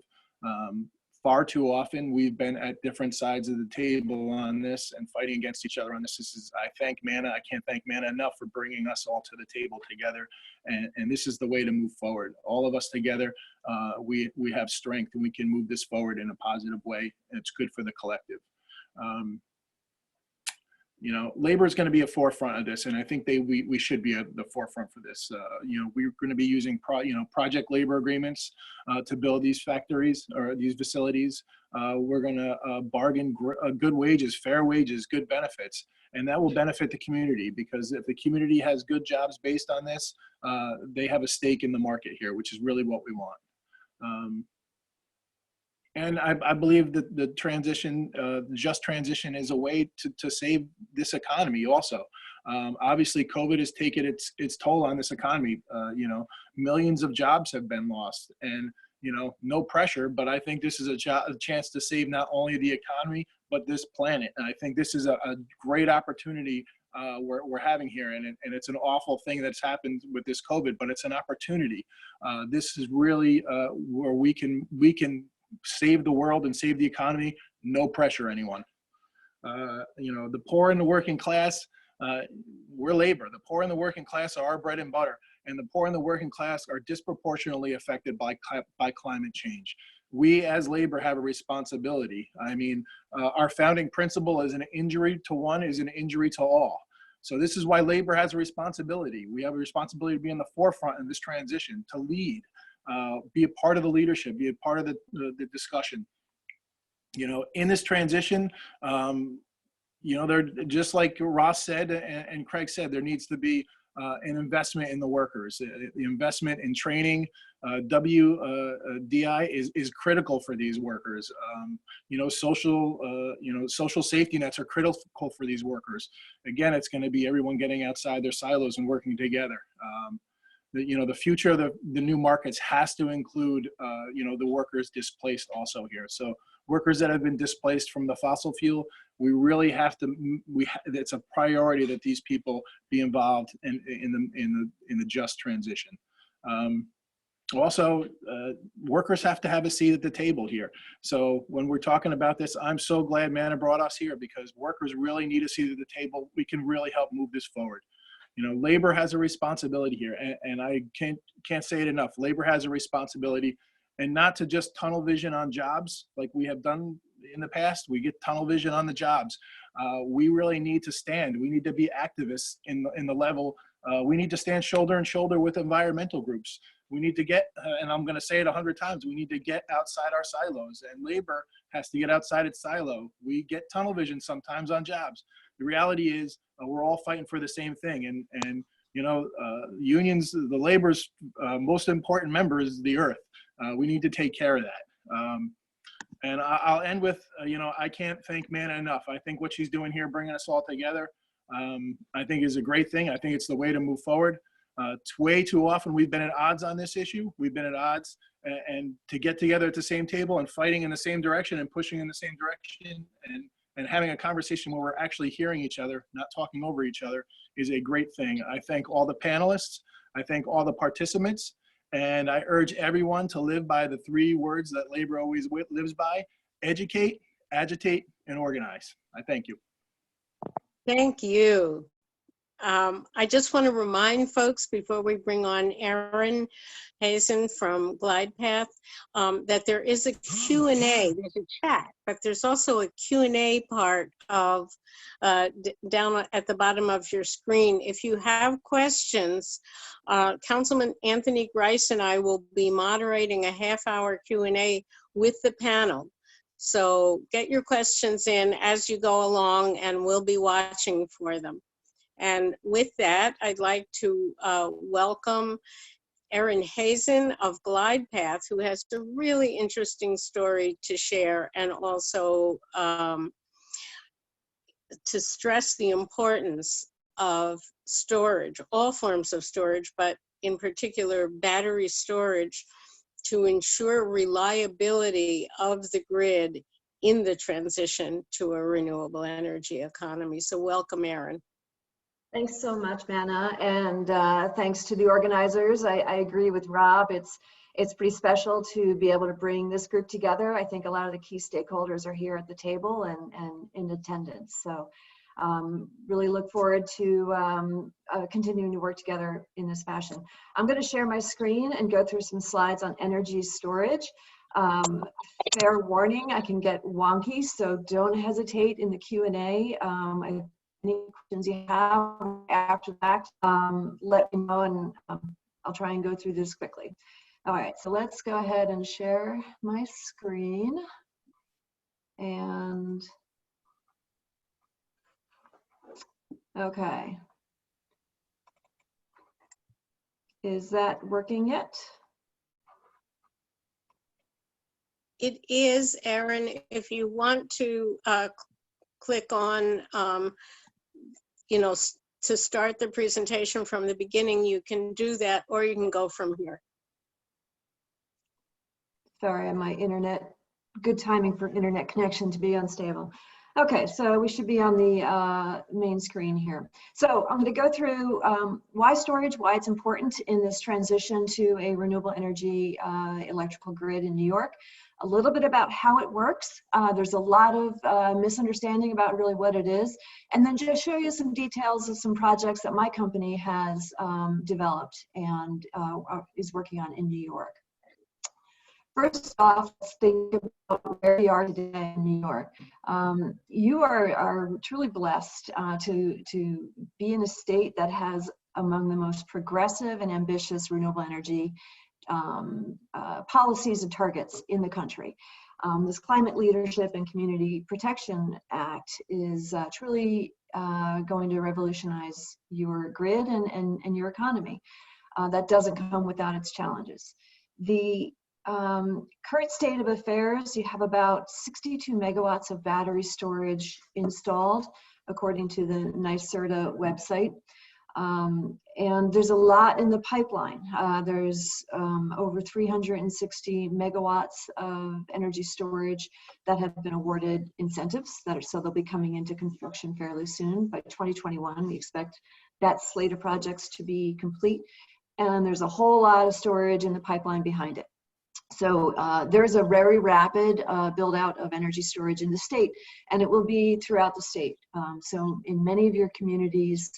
Far too often, we've been at different sides of the table on this and fighting against each other on this. I thank Manna. I can't thank Manna enough for bringing us all to the table together. And this is the way to move forward. All of us together, we have strength and we can move this forward in a positive way. And it's good for the collective. Labor is going to be a forefront of this, and I think we should be at the forefront for this. We're going to be using project labor agreements to build these factories or these facilities. We're going to bargain good wages, fair wages, good benefits, and that will benefit the community because if the community has good jobs based on this, they have a stake in the market here, which is really what we want. And I believe that the transition, just transition is a way to save this economy also. Obviously, COVID has taken its toll on this economy. Millions of jobs have been lost and, no pressure, but I think this is a chance to save not only the economy, but this planet. And I think this is a great opportunity we're having here. And it's an awful thing that's happened with this COVID, but it's an opportunity. This is really where we can save the world and save the economy, no pressure anyone. The poor and the working class, we're labor. The poor and the working class are our bread and butter, and the poor and the working class are disproportionately affected by climate change. We as labor have a responsibility. Our founding principle is an injury to one is an injury to all. So this is why labor has a responsibility. We have a responsibility to be in the forefront of this transition, to lead. Be a part of the leadership, be a part of the discussion. In this transition, there, just like Ross said and Craig said, there needs to be an investment in the workers. The investment in training, WDI is critical for these workers. Social safety nets are critical for these workers. Again, it's going to be everyone getting outside their silos and working together. The future of the new markets has to include, the workers displaced also here. So workers that have been displaced from the fossil fuel, we really have to, it's a priority that these people be involved in the just transition. Workers have to have a seat at the table here. So when we're talking about this, I'm so glad Manna brought us here, because workers really need a seat at the table. We can really help move this forward. Labor has a responsibility here, and I can't say it enough. Labor has a responsibility, and not to just tunnel vision on jobs like we have done in the past. We get tunnel vision on the jobs. We really need to stand. We need to be activists in the level. We need to stand shoulder and shoulder with environmental groups. We need to get, and I'm going to say it 100 times, we need to get outside our silos, and labor has to get outside its silo. We get tunnel vision sometimes on jobs. The reality is we're all fighting for the same thing. And unions, the labor's most important member is the earth. We need to take care of that. And I'll end with, I can't thank Manna enough. I think what she's doing here, bringing us all together, I think is a great thing. I think it's the way to move forward. Way too often we've been at odds on this issue. We've been at odds, and to get together at the same table and fighting in the same direction and pushing in the same direction and having a conversation where we're actually hearing each other, not talking over each other, is a great thing. I thank all the panelists. I thank all the participants. And I urge everyone to live by the 3 words that labor always lives by: educate, agitate, and organize. I thank you. Thank you. I just want to remind folks before we bring on Erin Hazen from GlidePath that there is a Q&A, there's a chat, but there's also a Q&A part of down at the bottom of your screen. If you have questions, Councilman Anthony Grice and I will be moderating a half-hour Q&A with the panel. So get your questions in as you go along, and we'll be watching for them. And with that, I'd like to welcome Erin Hazen of GlidePath, who has a really interesting story to share, and also to stress the importance of storage, all forms of storage, but in particular battery storage, to ensure reliability of the grid in the transition to a renewable energy economy. So welcome, Erin. Thanks so much, Manna, and thanks to the organizers. I agree with Rob. It's pretty special to be able to bring this group together. I think a lot of the key stakeholders are here at the table and in attendance. So really look forward to continuing to work together in this fashion. I'm going to share my screen and go through some slides on energy storage. Fair warning, I can get wonky, so don't hesitate in the Q&A. Any questions you have after that, let me know, and I'll try and go through this quickly. All right, so let's go ahead and share my screen. And okay. Is that working yet? It is, Erin. If you want to click on to start the presentation from the beginning, you can do that, or you can go from here. Sorry, my internet, good timing for internet connection to be unstable. Okay, so we should be on the main screen here. So I'm going to go through why storage, why it's important in this transition to a renewable energy electrical grid in New York. A little bit about how it works. There's a lot of misunderstanding about really what it is. And then just show you some details of some projects that my company has developed and is working on in New York. First off, let's think about where we are today in New York. You are truly blessed to be in a state that has among the most progressive and ambitious renewable energy policies and targets in the country. This Climate Leadership and Community Protection Act is truly going to revolutionize your grid and your economy. That doesn't come without its challenges. The current state of affairs, you have about 62 megawatts of battery storage installed, according to the NYSERDA website. And there's a lot in the pipeline. There's over 360 megawatts of energy storage that have been awarded incentives so they'll be coming into construction fairly soon. By 2021, we expect that slate of projects to be complete. And there's a whole lot of storage in the pipeline behind it. So there's a very rapid build out of energy storage in the state, and it will be throughout the state. So in many of your communities,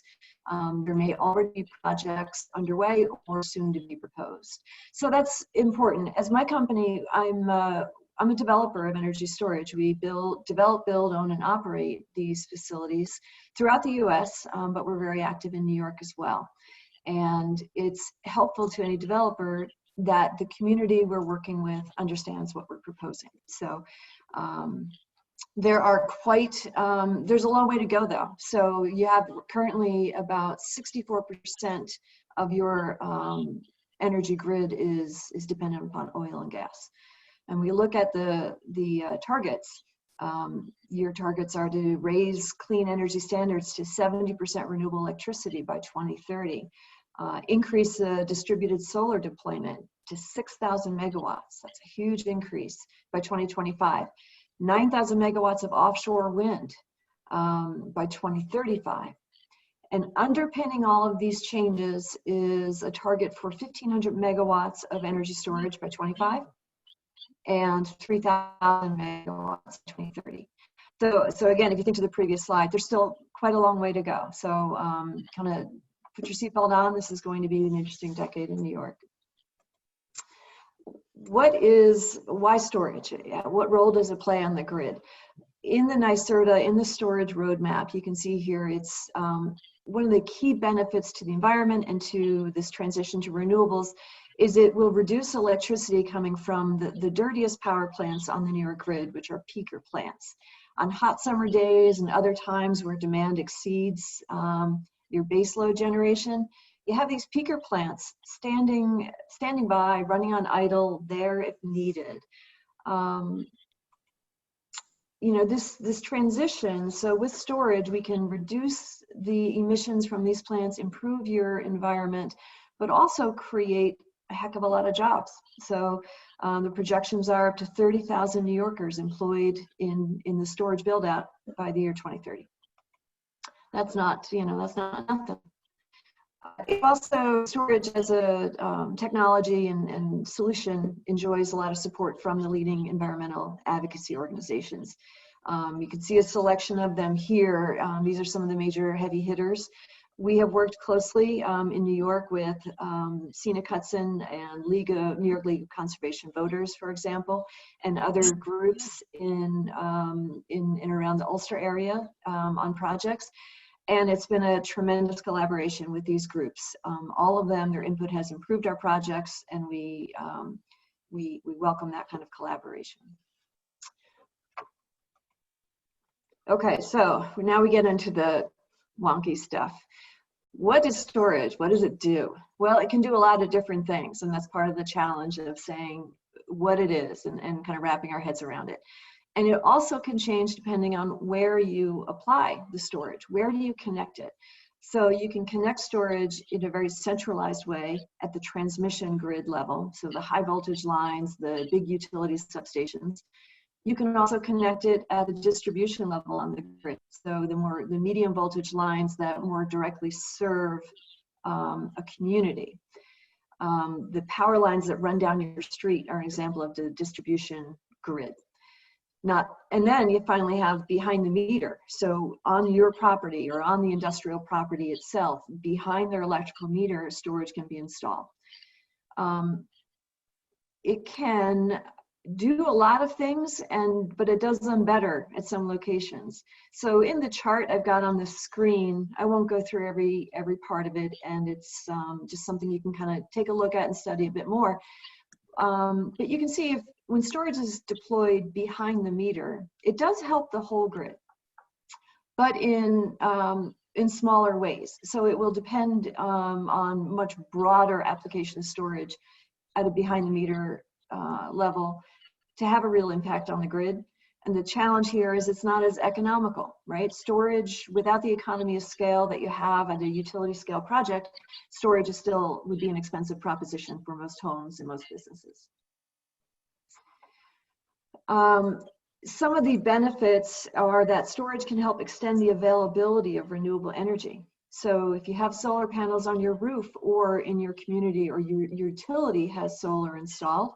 there may already be projects underway or soon to be proposed. So that's important. As my company, I'm a developer of energy storage. We develop, build, own, and operate these facilities throughout the US, but we're very active in New York as well. And it's helpful to any developer that the community we're working with understands what we're proposing. So there are there's a long way to go though. So you have currently about 64% of your energy grid is dependent upon oil and gas. And we look at the targets. Your targets are to raise clean energy standards to 70% renewable electricity by 2030. Increase the distributed solar deployment to 6,000 megawatts. That's a huge increase by 2025. 9,000 megawatts of offshore wind by 2035. And underpinning all of these changes is a target for 1,500 megawatts of energy storage by 25 and 3,000 megawatts by 2030. So again, if you think to the previous slide, there's still quite a long way to go. So kind of put your seatbelt on. This is going to be an interesting decade in New York. Why storage? What role does it play on the grid? In the NYSERDA, in the storage roadmap, you can see here it's one of the key benefits to the environment and to this transition to renewables is it will reduce electricity coming from the dirtiest power plants on the New York grid, which are peaker plants. On hot summer days and other times where demand exceeds your baseload generation, you have these peaker plants standing by, running on idle, there if needed. You know, this transition, so with storage, we can reduce the emissions from these plants, improve your environment, but also create a heck of a lot of jobs. So the projections are up to 30,000 New Yorkers employed in the storage build out by the year 2030. That's not, that's not nothing. It also, storage as a technology and solution enjoys a lot of support from the leading environmental advocacy organizations. You can see a selection of them here. These are some of the major heavy hitters. We have worked closely in New York with Scenic Hudson and New York League of Conservation Voters, for example, and other groups in and around the Ulster area on projects. And it's been a tremendous collaboration with these groups. All of them, their input has improved our projects, and we welcome that kind of collaboration. Okay, so now we get into the wonky stuff. What is storage? What does it do? Well, it can do a lot of different things, and that's part of the challenge of saying what it is and kind of wrapping our heads around it. And it also can change depending on where you apply the storage. Where do you connect it? So you can connect storage in a very centralized way at the transmission grid level, so the high voltage lines, the big utility substations. You can also connect it at the distribution level on the grid, so the medium voltage lines that more directly serve a community. The power lines that run down your street are an example of the distribution grid. And then you finally have behind the meter. So on your property or on the industrial property itself, behind their electrical meter, storage can be installed. It can do a lot of things, but it does them better at some locations. So in the chart I've got on the screen, I won't go through every part of it, and it's just something you can kind of take a look at and study a bit more. But you can see when storage is deployed behind the meter, it does help the whole grid, but in smaller ways. So it will depend on much broader application of storage at a behind the meter level to have a real impact on the grid. And the challenge here is it's not as economical, right? Storage, without the economy of scale that you have at a utility scale project, storage is still would be an expensive proposition for most homes and most businesses. Some of the benefits are that storage can help extend the availability of renewable energy. So if you have solar panels on your roof or in your community or your utility has solar installed,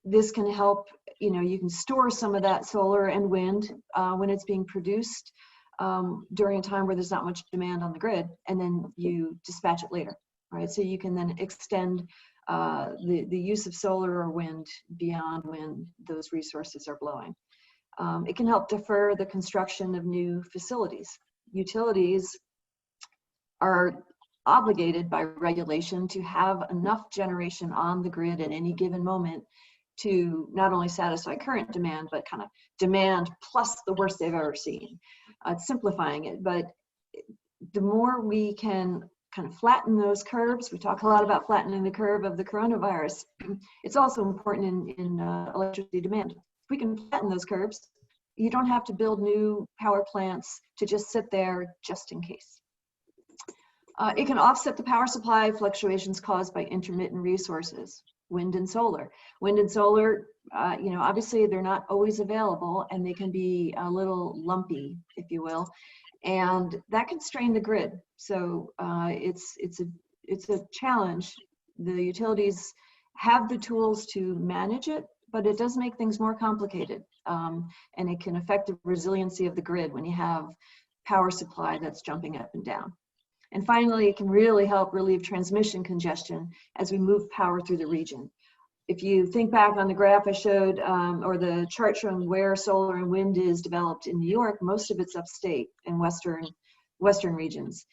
this can help, you can store some of that solar and wind when it's being produced during a time where there's not much demand on the grid, and then you dispatch it later, right? So you can then extend the use of solar or wind beyond when those resources are blowing. It can help defer the construction of new facilities. Utilities are obligated by regulation to have enough generation on the grid at any given moment to not only satisfy current demand, but kind of demand plus the worst they've ever seen. It's simplifying it, but the more we can kind of flatten those curves, we talk a lot about flattening the curve of the coronavirus. It's also important in electricity demand. If we can flatten those curves, you don't have to build new power plants to just sit there just in case. It can offset the power supply fluctuations caused by intermittent resources, wind and solar. Wind and solar, obviously they're not always available and they can be a little lumpy, if you will, and that can strain the grid. So it's a challenge. The utilities have the tools to manage it, but it does make things more complicated, and it can affect the resiliency of the grid when you have power supply that's jumping up and down. And finally, it can really help relieve transmission congestion as we move power through the region. If you think back on the graph I showed, or the chart showing where solar and wind is developed in New York, most of it's upstate in western regions.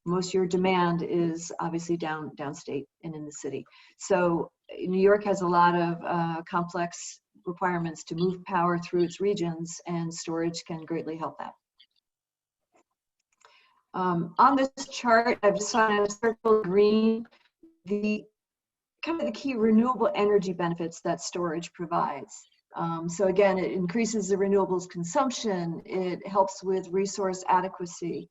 Most of your demand is obviously downstate and in the city. So New York has a lot of complex requirements to move power through its regions, and storage can greatly help that. On this chart, I've decided to circle green the key renewable energy benefits that storage provides. So again, it increases the renewables consumption. It helps with resource adequacy.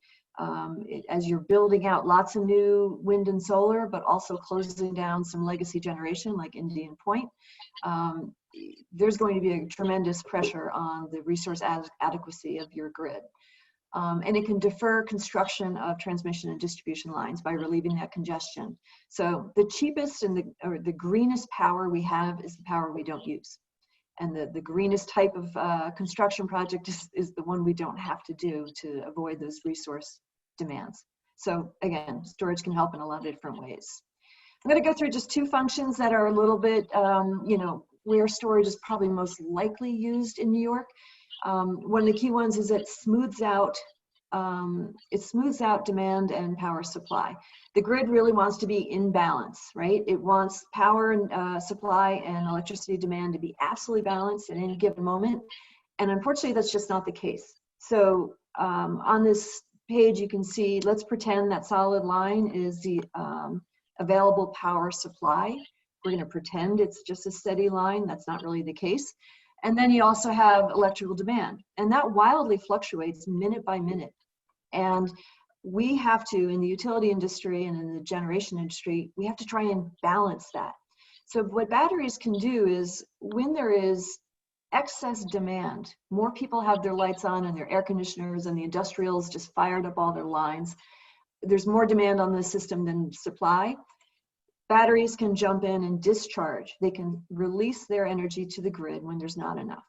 As you're building out lots of new wind and solar, but also closing down some legacy generation like Indian Point, there's going to be a tremendous pressure on the resource adequacy of your grid. And it can defer construction of transmission and distribution lines by relieving that congestion. So the cheapest and the greenest power we have is the power we don't use. And the greenest type of construction project is the one we don't have to do to avoid those resource demands. So again, storage can help in a lot of different ways. I'm going to go through just two functions that are a little bit, where storage is probably most likely used in New York. One of the key ones is it smooths out demand and power supply. The grid really wants to be in balance, right? It wants power and supply and electricity demand to be absolutely balanced at any given moment. And unfortunately, that's just not the case. So on this page, you can see, let's pretend that solid line is the available power supply. We're going to pretend it's just a steady line. That's not really the case. And then you also have electrical demand, and that wildly fluctuates minute by minute. And we have to, in the utility industry and in the generation industry, we have to try and balance that. So what batteries can do is, when there is excess demand, more people have their lights on and their air conditioners, and the industrials just fired up all their lines, there's more demand on the system than supply. Batteries can jump in and discharge. They can release their energy to the grid when there's not enough,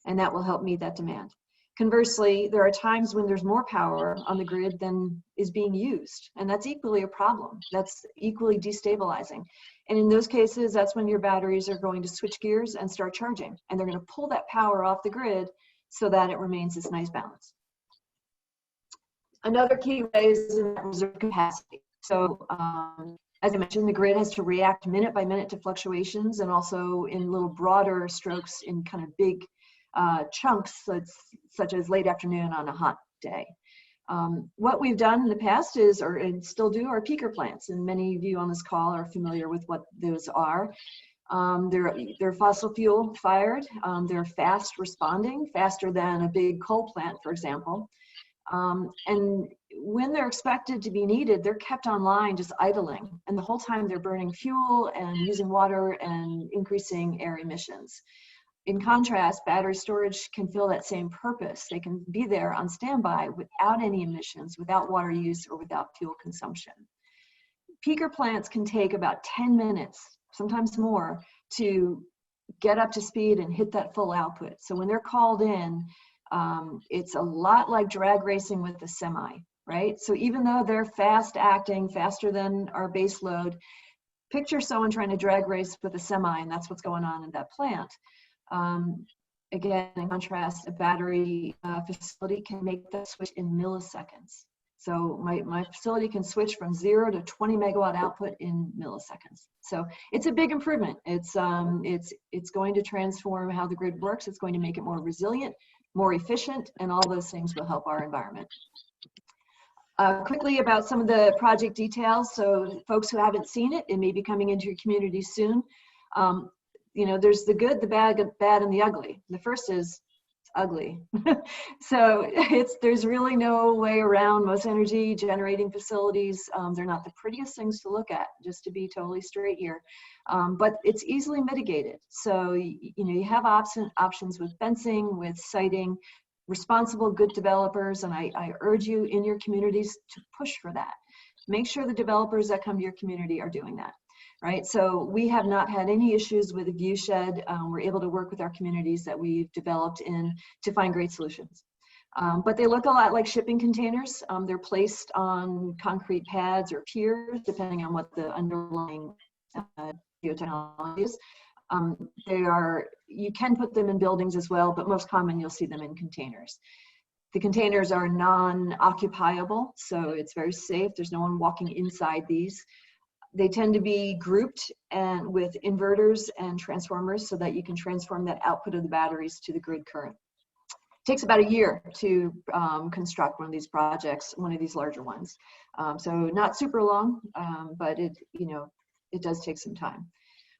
and that will help meet that demand. Conversely, there are times when there's more power on the grid than is being used, and that's equally a problem. That's equally destabilizing. And in those cases, that's when your batteries are going to switch gears and start charging, and they're going to pull that power off the grid so that it remains this nice balance. Another key way is in that reserve capacity. So As I mentioned, the grid has to react minute by minute to fluctuations and also in little broader strokes in kind of big chunks, such as late afternoon on a hot day. What we've done in the past is, and still do, are peaker plants, and many of you on this call are familiar with what those are. They're fossil fuel fired. They're fast responding, faster than a big coal plant, for example. And when they're expected to be needed, they're kept online just idling. And the whole time they're burning fuel and using water and increasing air emissions. In contrast, battery storage can fill that same purpose. They can be there on standby without any emissions, without water use, or without fuel consumption. Peaker plants can take about 10 minutes, sometimes more, to get up to speed and hit that full output. So when they're called in, it's a lot like drag racing with the semi, right? So even though they're fast acting, faster than our base load, picture someone trying to drag race with a semi, and that's what's going on in that plant. Again, in contrast, a battery facility can make that switch in milliseconds. So my facility can switch from 0 to 20 megawatt output in milliseconds. So it's a big improvement. It's going to transform how the grid works. It's going to make it more resilient, more efficient, and all those things will help our environment. Quickly about some of the project details. So folks who haven't seen it, it may be coming into your community soon. You know, there's the good, the bad, and the ugly. The first is it's ugly. So there's really no way around most energy generating facilities. They're not the prettiest things to look at, just to be totally straight here. But it's easily mitigated. So, you know, you have options with fencing, with siting, responsible, good developers, and I urge you in your communities to push for that. Make sure the developers that come to your community are doing that. Right, so we have not had any issues with a view shed. We're able to work with our communities that we've developed in to find great solutions. But they look a lot like shipping containers. They're placed on concrete pads or piers, depending on what the underlying geotechnology is. You can put them in buildings as well, but most common you'll see them in containers. The containers are non-occupiable, so it's very safe. There's no one walking inside these. They tend to be grouped and with inverters and transformers so that you can transform that output of the batteries to the grid current. It takes about a year to construct one of these projects, one of these larger ones. So not super long, but it does take some time.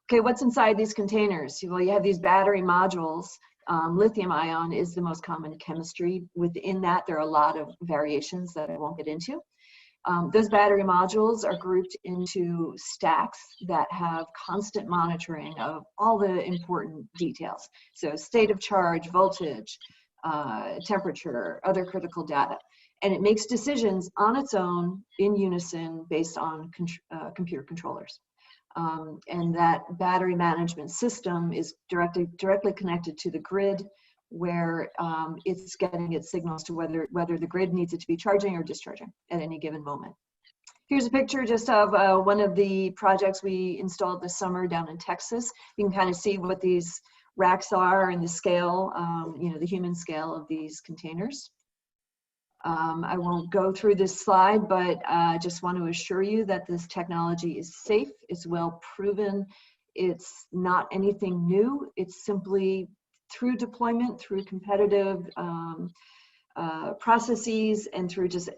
Okay, what's inside these containers? Well, you have these battery modules. Lithium ion is the most common chemistry. Within that, there are a lot of variations that I won't get into. Those battery modules are grouped into stacks that have constant monitoring of all the important details. So state of charge, voltage, temperature, other critical data. And it makes decisions on its own in unison based on computer controllers. And that battery management system is directly connected to the grid, where it's getting its signals to whether the grid needs it to be charging or discharging at any given moment. Here's a picture just of one of the projects we installed this summer down in Texas. You can kind of see what these racks are and the scale, the human scale of these containers. I won't go through this slide, but I just want to assure you that this technology is safe, it's well proven, it's not anything new, it's simply through deployment, through competitive processes, and through just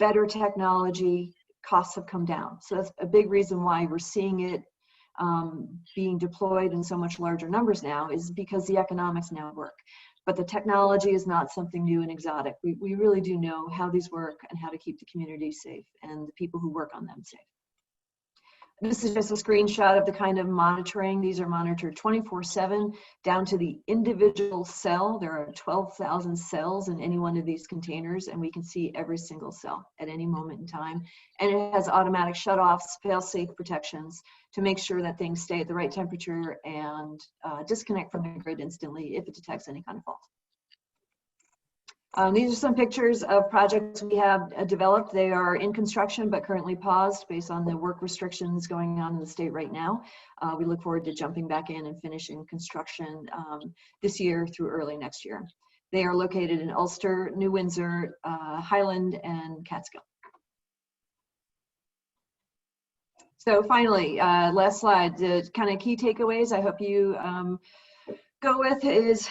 better technology, costs have come down. So that's a big reason why we're seeing it being deployed in so much larger numbers now, is because the economics now work. But the technology is not something new and exotic. We really do know how these work and how to keep the community safe and the people who work on them safe. This is just a screenshot of the kind of monitoring. These are monitored 24/7 down to the individual cell. There are 12,000 cells in any one of these containers, and we can see every single cell at any moment in time. And it has automatic shutoffs, fail-safe protections to make sure that things stay at the right temperature and disconnect from the grid instantly if it detects any kind of fault. These are some pictures of projects we have developed. They are in construction, but currently paused based on the work restrictions going on in the state right now. We look forward to jumping back in and finishing construction this year through early next year. They are located in Ulster, New Windsor, Highland, and Catskill. So finally, last slide, the kind of key takeaways I hope you go with is,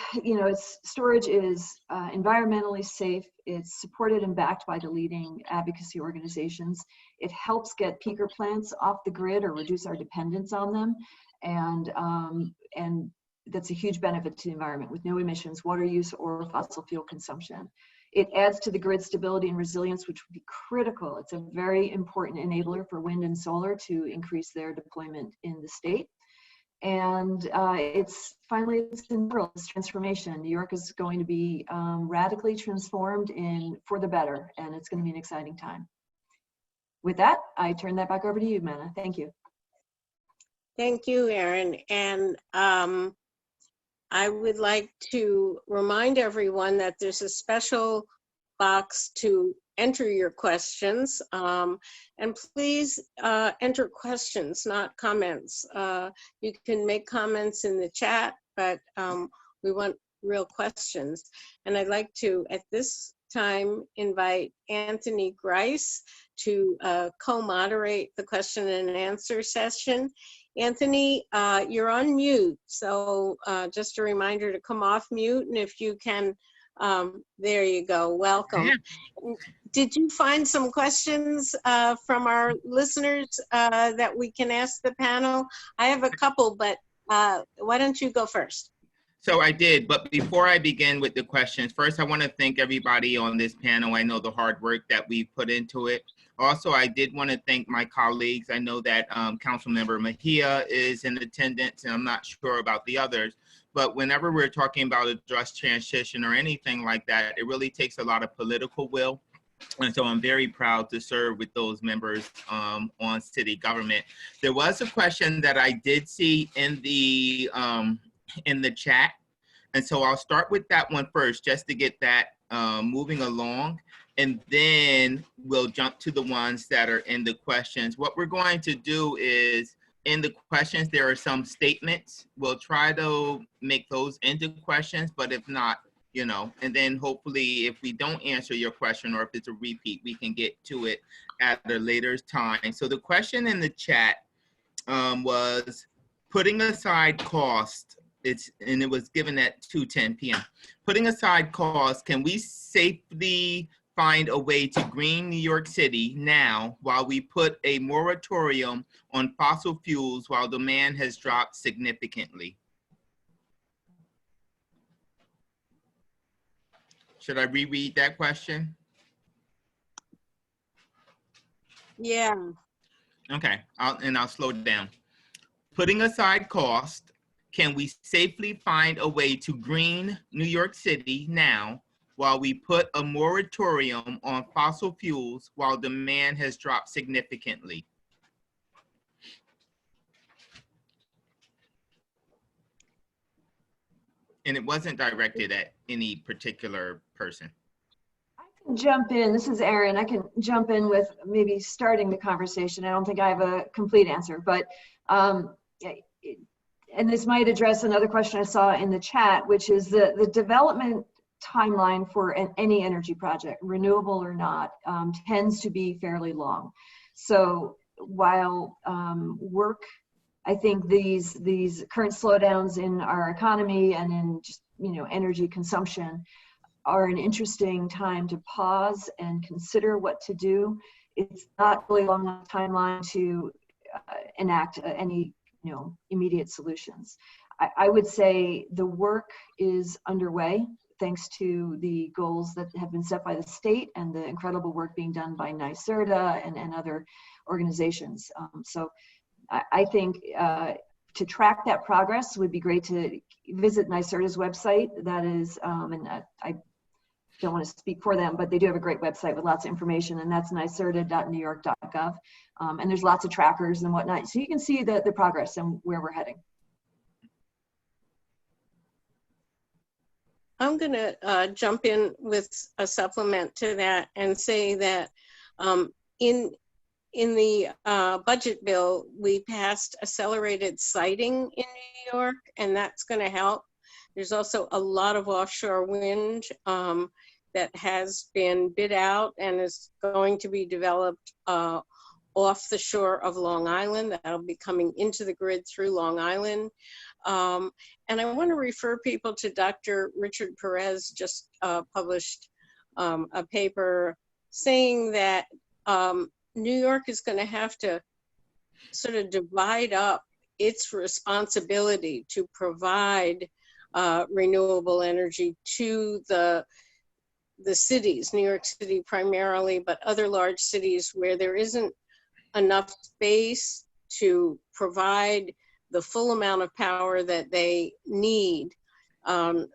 storage is environmentally safe. It's supported and backed by the leading advocacy organizations. It helps get peaker plants off the grid or reduce our dependence on them. And that's a huge benefit to the environment with no emissions, water use, or fossil fuel consumption. It adds to the grid stability and resilience, which would be critical. It's a very important enabler for wind and solar to increase their deployment in the state. And it's transformation. New York is going to be radically transformed for the better, and it's going to be an exciting time. With that, I turn that back over to you, Manna. Thank you. Thank you, Erin. And I would like to remind everyone that there's a special box to enter your questions. And please enter questions, not comments. You can make comments in the chat, but we want real questions. And I'd like to, at this time, invite Anthony Grice to co-moderate the question and answer session. Anthony, you're on mute, so just a reminder to come off mute, and if you can, there you go, welcome. Yeah. Did you find some questions from our listeners that we can ask the panel? I have a couple, but why don't you go first? So I did, but before I begin with the questions, first I want to thank everybody on this panel. I know the hard work that we put into it. Also, I did want to thank my colleagues. I know that Councilmember Mejia is in attendance, and I'm not sure about the others. But whenever we're talking about a just transition or anything like that, it really takes a lot of political will. And so I'm very proud to serve with those members on city government. There was a question that I did see in the chat. And so I'll start with that one first, just to get that moving along. And then we'll jump to the ones that are in the questions. What we're going to do is, in the questions, there are some statements. We'll try to make those into questions, but if not, and then hopefully if we don't answer your question or if it's a repeat, we can get to it at a later time. So the question in the chat was, putting aside cost, and it was given at 2:10 p.m. Putting aside cost, can we safely find a way to green New York City now while we put a moratorium on fossil fuels while demand has dropped significantly? Should I reread that question? Yeah. Okay, I'll slow it down. Putting aside cost, can we safely find a way to green New York City now while we put a moratorium on fossil fuels while demand has dropped significantly? And it wasn't directed at any particular person. I can jump in. This is Erin. I can jump in with maybe starting the conversation. I don't think I have a complete answer, but and this might address another question I saw in the chat, which is the development timeline for any energy project, renewable or not, tends to be fairly long. So while I think these current slowdowns in our economy and in just energy consumption are an interesting time to pause and consider what to do. It's not really long enough timeline to enact any immediate solutions. I would say the work is underway thanks to the goals that have been set by the state and the incredible work being done by NYSERDA and other organizations. So I think to track that progress would be great to visit NYSERDA's website. That is, and I don't want to speak for them, but they do have a great website with lots of information, and that's nyserda.newyork.gov. And there's lots of trackers and whatnot. So you can see the progress and where we're heading. I'm going to jump in with a supplement to that and say that in the budget bill, we passed accelerated siting in New York, and that's going to help. There's also a lot of offshore wind that has been bid out and is going to be developed off the shore of Long Island. That'll be coming into the grid through Long Island. And I want to refer people to Dr. Richard Perez just published a paper saying that New York is going to have to sort of divide up its responsibility to provide renewable energy to the cities, New York City primarily, but other large cities where there isn't enough space to provide the full amount of power that they need.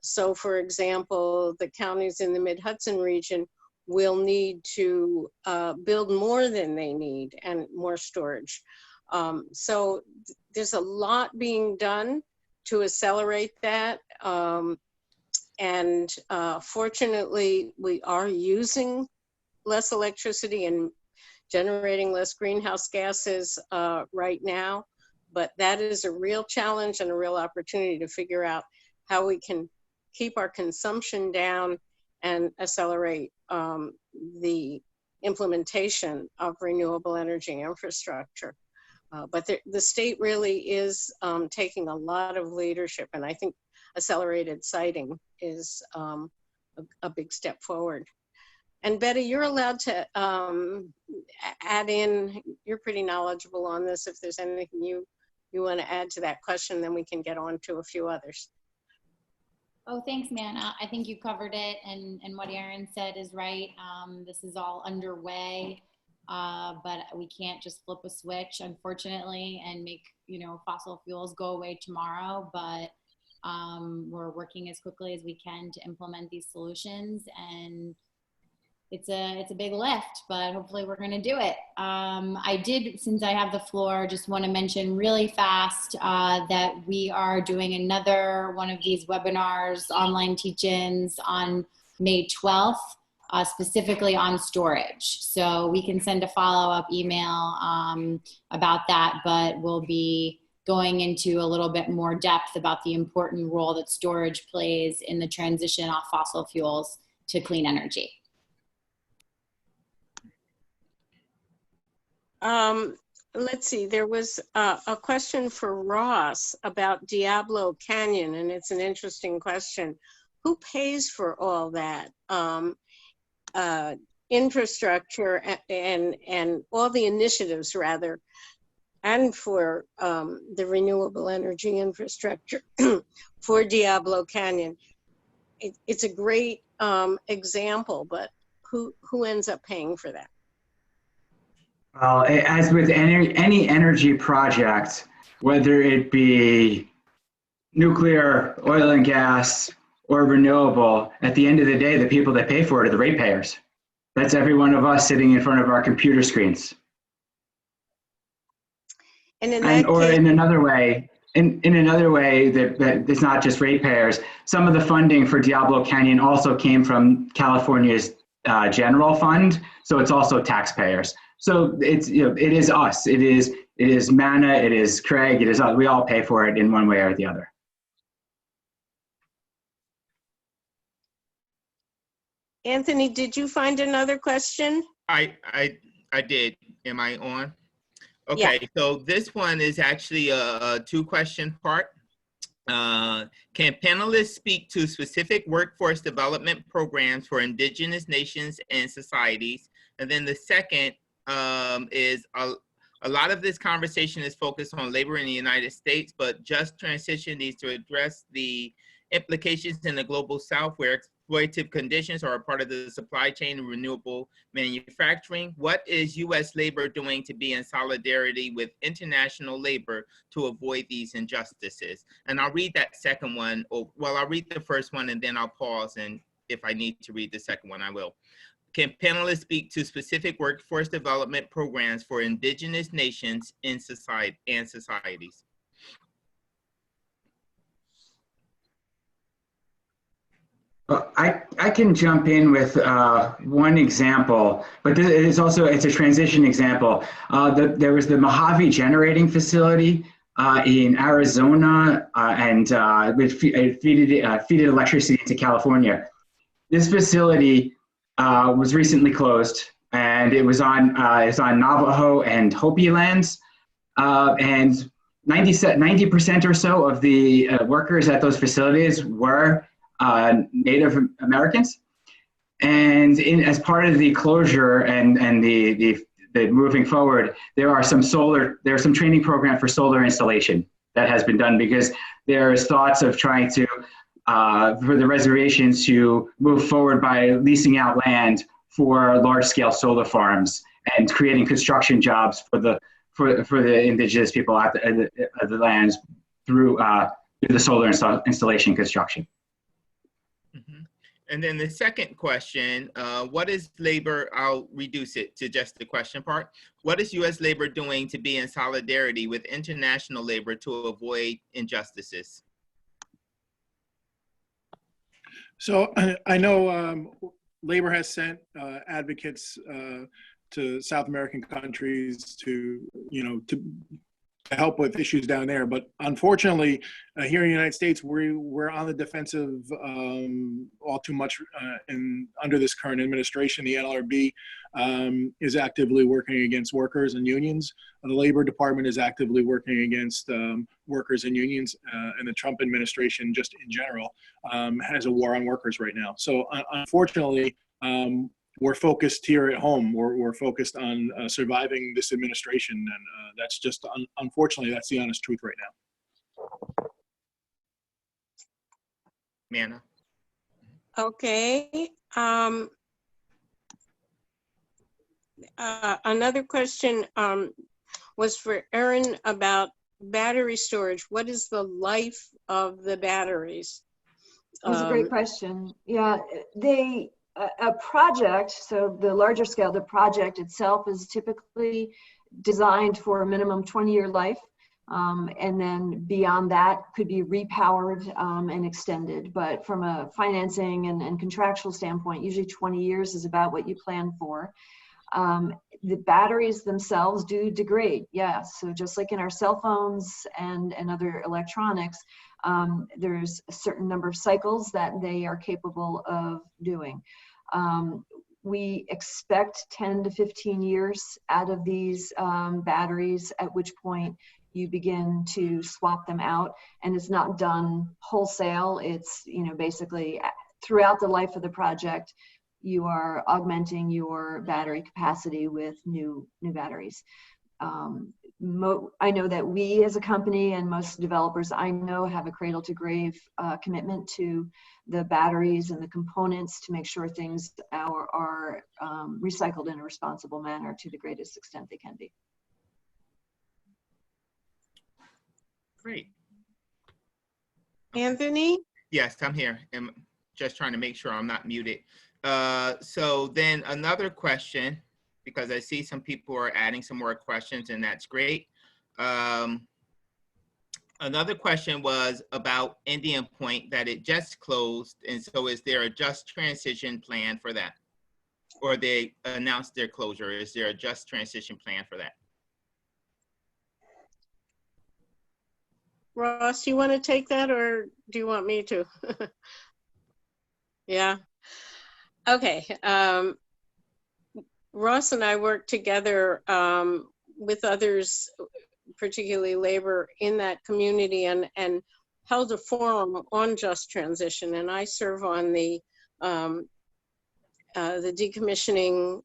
So for example, the counties in the Mid-Hudson region will need to build more than they need and more storage. So there's a lot being done to accelerate that. And fortunately, we are using less electricity and generating less greenhouse gases right now, but that is a real challenge and a real opportunity to figure out how we can keep our consumption down and accelerate the implementation of renewable energy infrastructure. But the state really is taking a lot of leadership, and I think accelerated siting is a big step forward. And Betty, you're allowed to add in, you're pretty knowledgeable on this. If there's anything you want to add to that question, then we can get on to a few others. Oh, thanks, man. I think you covered it, and what Aaron said is right. This is all underway, but we can't just flip a switch, unfortunately, and make fossil fuels go away tomorrow. But we're working as quickly as we can to implement these solutions, and it's a big lift, but hopefully we're going to do it. I did, since I have the floor, just want to mention really fast that we are doing another one of these webinars, online teach-ins on May 12th, specifically on storage. So we can send a follow-up email about that, but we'll be going into a little bit more depth about the important role that storage plays in the transition off fossil fuels to clean energy. Let's see, there was a question for Ross about Diablo Canyon, and it's an interesting question. Who pays for all that infrastructure and all the initiatives, rather, and for the renewable energy infrastructure for Diablo Canyon? It's a great example, but who ends up paying for that? Well, as with any energy project, whether it be nuclear, oil and gas, or renewable, at the end of the day, the people that pay for it are the ratepayers. That's every one of us sitting in front of our computer screens. And in that or case, in another way, that it's not just ratepayers. Some of the funding for Diablo Canyon also came from California's general fund, so it's also taxpayers. So it's, it is us. It is Manna. It is Craig. It is us. We all pay for it in one way or the other. Anthony, did you find another question? I did. Am I on? Okay, yeah. So this one is actually a two-question part. Can panelists speak to specific workforce development programs for indigenous nations and societies? And then the second is a lot of this conversation is focused on labor in the United States, but just transition needs to address the implications in the global South where exploitative conditions are a part of the supply chain and renewable manufacturing. What is U.S. labor doing to be in solidarity with international labor to avoid these injustices? And I'll read that second one, well, I'll read the first one and then I'll pause, and if I need to read the second one, I will. Can panelists speak to specific workforce development programs for indigenous nations in society and societies? Well, I can jump in with one example, but it's a transition example. There was the Mojave generating facility in Arizona, and it feeded electricity into California. This facility was recently closed and it's on Navajo and Hopi lands, and 90% or so of the workers at those facilities were Native Americans. And as part of the closure and the moving forward, there's some training program for solar installation that has been done, because there's thoughts of trying to for the reservations to move forward by leasing out land for large-scale solar farms and creating construction jobs for the indigenous people at the lands through the solar installation construction. Mhm. And then the second question, what is labor, I'll reduce it to just the question part. What is U.S. labor doing to be in solidarity with international labor to avoid injustices? So I know labor has sent advocates to South American countries to help with issues down there. But unfortunately, here in the United States, we're on the defensive all too much under this current administration. The NLRB is actively working against workers and unions. The Labor Department is actively working against workers and unions, and the Trump administration, just in general, has a war on workers right now. So unfortunately, we're focused here at home. We're focused on surviving this administration, and that's just, unfortunately, that's the honest truth right now. Manna. Okay. Another question was for Erin about battery storage. What is the life of the batteries? That's a great question. Yeah, a project, so the larger scale, the project itself is typically designed for a minimum 20-year life. And then beyond that could be repowered and extended. But from a financing and contractual standpoint, usually 20 years is about what you plan for. The batteries themselves do degrade, yes. So just like in our cell phones and other electronics, there's a certain number of cycles that they are capable of doing. We expect 10 to 15 years out of these batteries, at which point you begin to swap them out, and it's not done wholesale. It's, basically throughout the life of the project, you are augmenting your battery capacity with new batteries. I know that we as a company and most developers I know have a cradle to grave commitment to the batteries and the components to make sure things are recycled in a responsible manner to the greatest extent they can be. Great. Anthony? Yes, I'm here. I'm just trying to make sure I'm not muted. So then another question, because I see some people are adding some more questions, and that's great. Another question was about Indian Point, that it just closed. And so is there a just transition plan for that? Or they announced their closure. Is there a just transition plan for that? Ross, you want to take that, or do you want me to? Yeah. Okay. Ross and I worked together with others, particularly labor in that community, and held a forum on just transition. And I serve on the decommissioning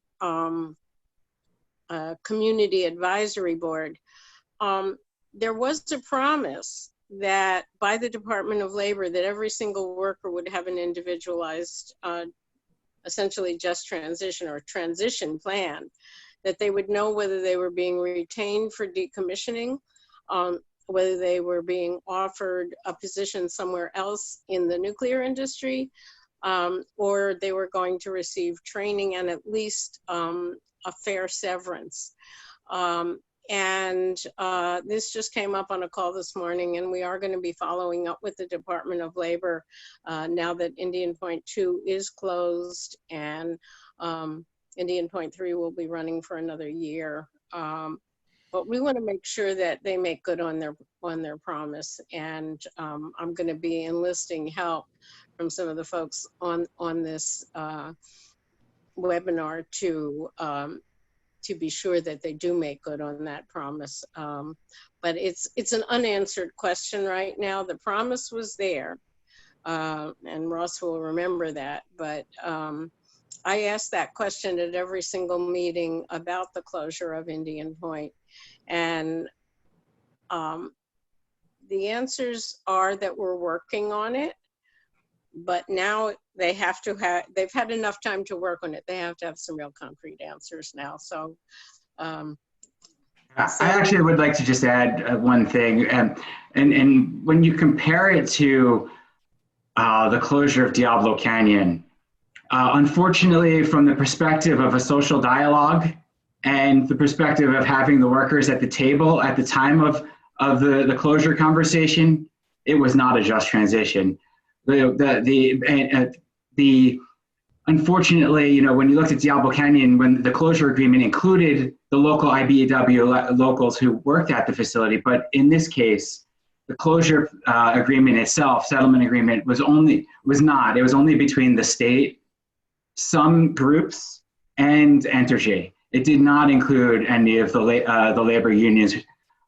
community advisory board. There was a promise that by the Department of Labor that every single worker would have an individualized, essentially just transition or transition plan, that they would know whether they were being retained for decommissioning, whether they were being offered a position somewhere else in the nuclear industry, or they were going to receive training and at least a fair severance. This just came up on a call this morning, and we are going to be following up with the Department of Labor now that Indian Point 2 is closed, and Indian Point 3 will be running for another year. But we want to make sure that they make good on their promise, and I'm going to be enlisting help from some of the folks on this webinar to be sure that they do make good on that promise. But it's an unanswered question right now. The promise was there, and Ross will remember that. But I asked that question at every single meeting about the closure of Indian Point, and the answers are that we're working on it. But now they've had enough time to work on it. They have to have some real concrete answers now. So, I actually would like to just add one thing. And when you compare it to the closure of Diablo Canyon, unfortunately, from the perspective of a social dialogue and the perspective of having the workers at the table at the time of the closure conversation, it was not a just transition. Unfortunately, when you looked at Diablo Canyon, when the closure agreement included the local IBEW locals who worked at the facility, but in this case, the closure agreement itself, settlement agreement, was only between the state, some groups, and Entergy. It did not include any of the labor unions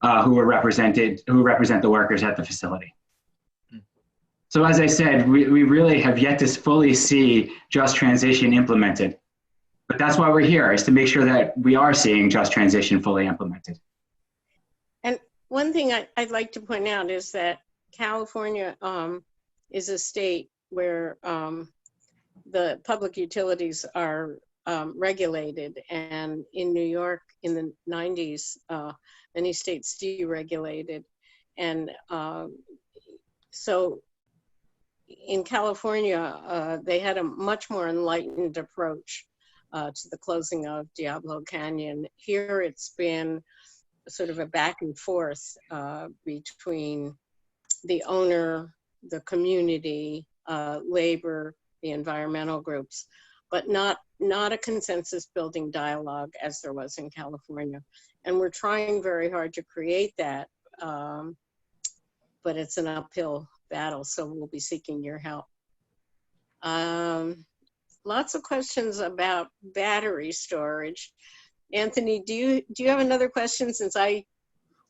who represent the workers at the facility. So as I said, we really have yet to fully see just transition implemented. But that's why we're here, is to make sure that we are seeing just transition fully implemented. and one thing I'd like to point out is that California is a state where the public utilities are regulated, and in New York in the 90s, many states deregulated. And so in California, they had a much more enlightened approach to the closing of Diablo Canyon. Here it's been sort of a back and forth between the owner, the community, labor, the environmental groups, but not a consensus building dialogue as there was in California. And we're trying very hard to create that, but it's an uphill battle, so we'll be seeking your help. Lots of questions about battery storage. Anthony, do you have another question, since I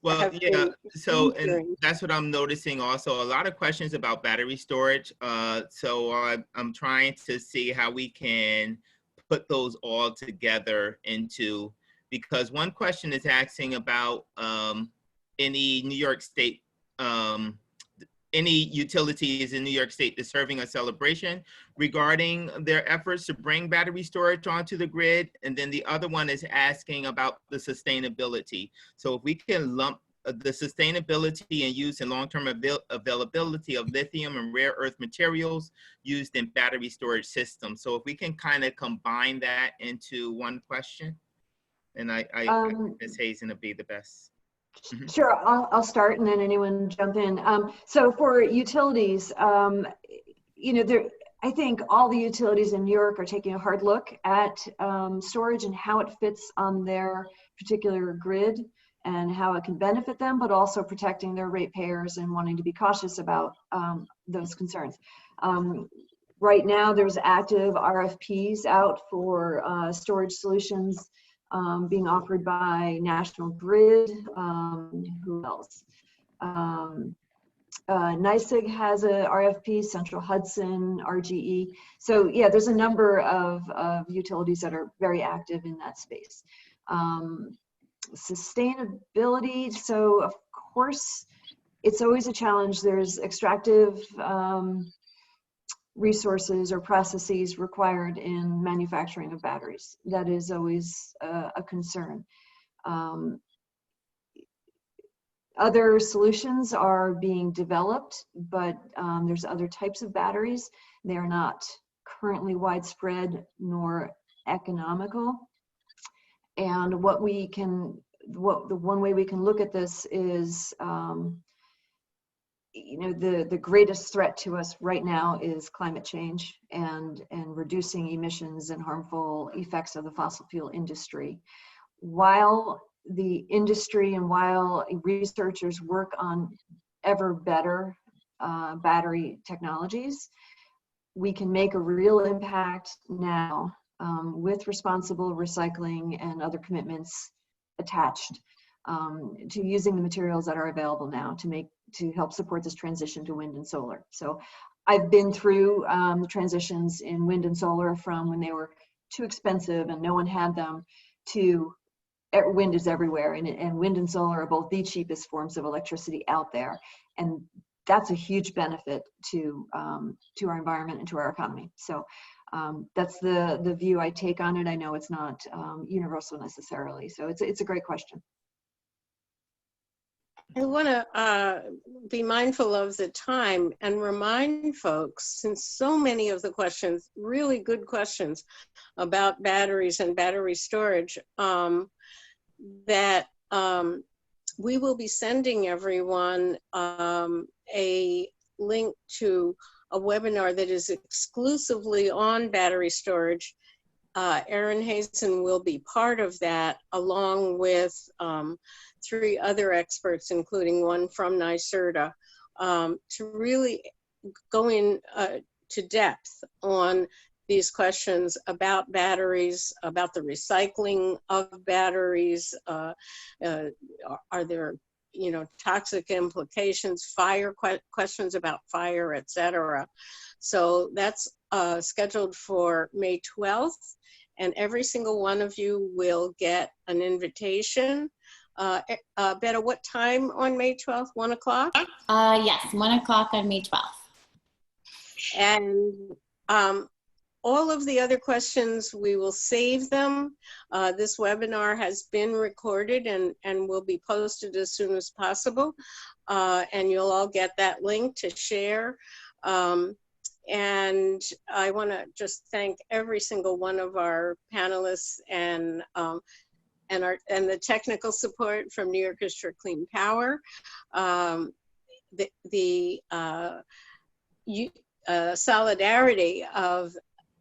Well, yeah, so, and that's what I'm noticing also, a lot of questions about battery storage. So I'm trying to see how we can put those all together into, because one question is asking about any New York State, any utilities in New York State that's serving a celebration regarding their efforts to bring battery storage onto the grid. And then the other one is asking about the sustainability. So if we can lump the sustainability and use and long-term availability of lithium and rare earth materials used in battery storage systems. So if we can kind of combine that into one question, and I Ms. Hazen will be the best. Sure, I'll start and then anyone jump in. So for utilities, I think all the utilities in New York are taking a hard look at storage and how it fits on their particular grid and how it can benefit them, but also protecting their ratepayers and wanting to be cautious about those concerns. Right now, there's active RFPs out for storage solutions being offered by National Grid. Who else? NYSEG has a RFP, Central Hudson, RGE. So yeah, there's a number of utilities that are very active in that space. Sustainability, so of course, it's always a challenge. There's extractive resources or processes required in manufacturing of batteries. That is always a concern. Other solutions are being developed, but there's other types of batteries. They are not currently widespread nor economical. And the one way we can look at this is, the greatest threat to us right now is climate change and reducing emissions and harmful effects of the fossil fuel industry. While the industry and while researchers work on ever better battery technologies, we can make a real impact now with responsible recycling and other commitments attached to using the materials that are available now to help support this transition to wind and solar. So I've been through the transitions in wind and solar from when they were too expensive and no one had them to wind is everywhere, and wind and solar are both the cheapest forms of electricity out there, and that's a huge benefit to our environment and to our economy. So that's the view I take on it. I know it's not universal necessarily, so it's a great question. I want to be mindful of the time and remind folks, since so many of the questions, really good questions about batteries and battery storage, that we will be sending everyone a link to a webinar that is exclusively on battery storage. Erin Hazen will be part of that, along with 3 other experts, including one from NYSERDA, to really go in to depth on these questions about batteries, about the recycling of batteries. Are there, toxic implications, fire questions about fire, etc. So that's scheduled for May 12th, and every single one of you will get an invitation. Betta, what time on May 12th? 1 o'clock? Yes, 1 o'clock on May 12th. And all of the other questions, we will save them. This webinar has been recorded and will be posted as soon as possible. And you'll all get that link to share. And I want to just thank every single one of our panelists and the technical support from New Yorkers for Clean Power. The solidarity of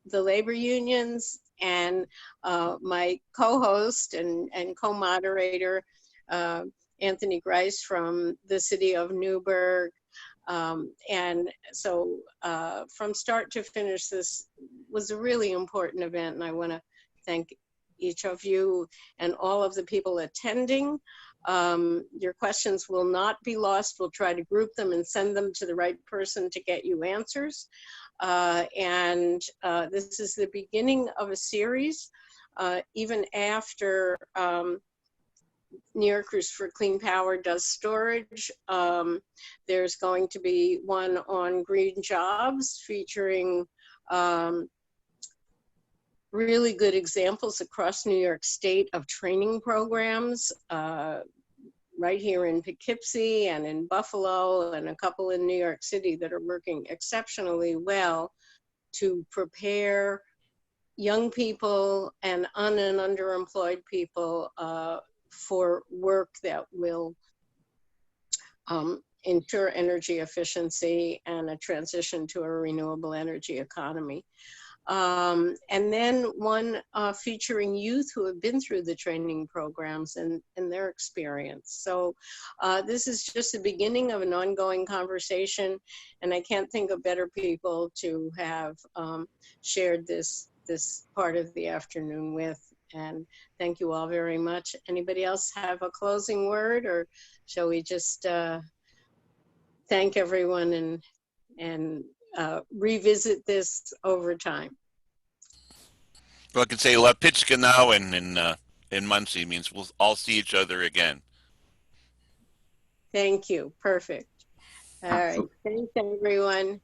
the labor unions and my co-host and co-moderator, Anthony Grice from the city of Newburgh. And so from start to finish, this was a really important event, and I want to thank each of you and all of the people attending. Your questions will not be lost. We'll try to group them and send them to the right person to get you answers. This is the beginning of a series. Even after New Yorkers for Clean Power does storage, there's going to be one on green jobs featuring really good examples across New York State of training programs, right here in Poughkeepsie and in Buffalo and a couple in New York City that are working exceptionally well to prepare young people and underemployed people for work that will ensure energy efficiency and a transition to a renewable energy economy. And then one featuring youth who have been through the training programs and their experience. So this is just the beginning of an ongoing conversation, and I can't think of better people to have shared this part of the afternoon with. And thank you all very much. Anybody else have a closing word, or shall we just thank everyone and revisit this over time? Well, I can say La Pitchka now in Muncie means we'll all see each other again. Thank you. Perfect. All right. Thanks, everyone.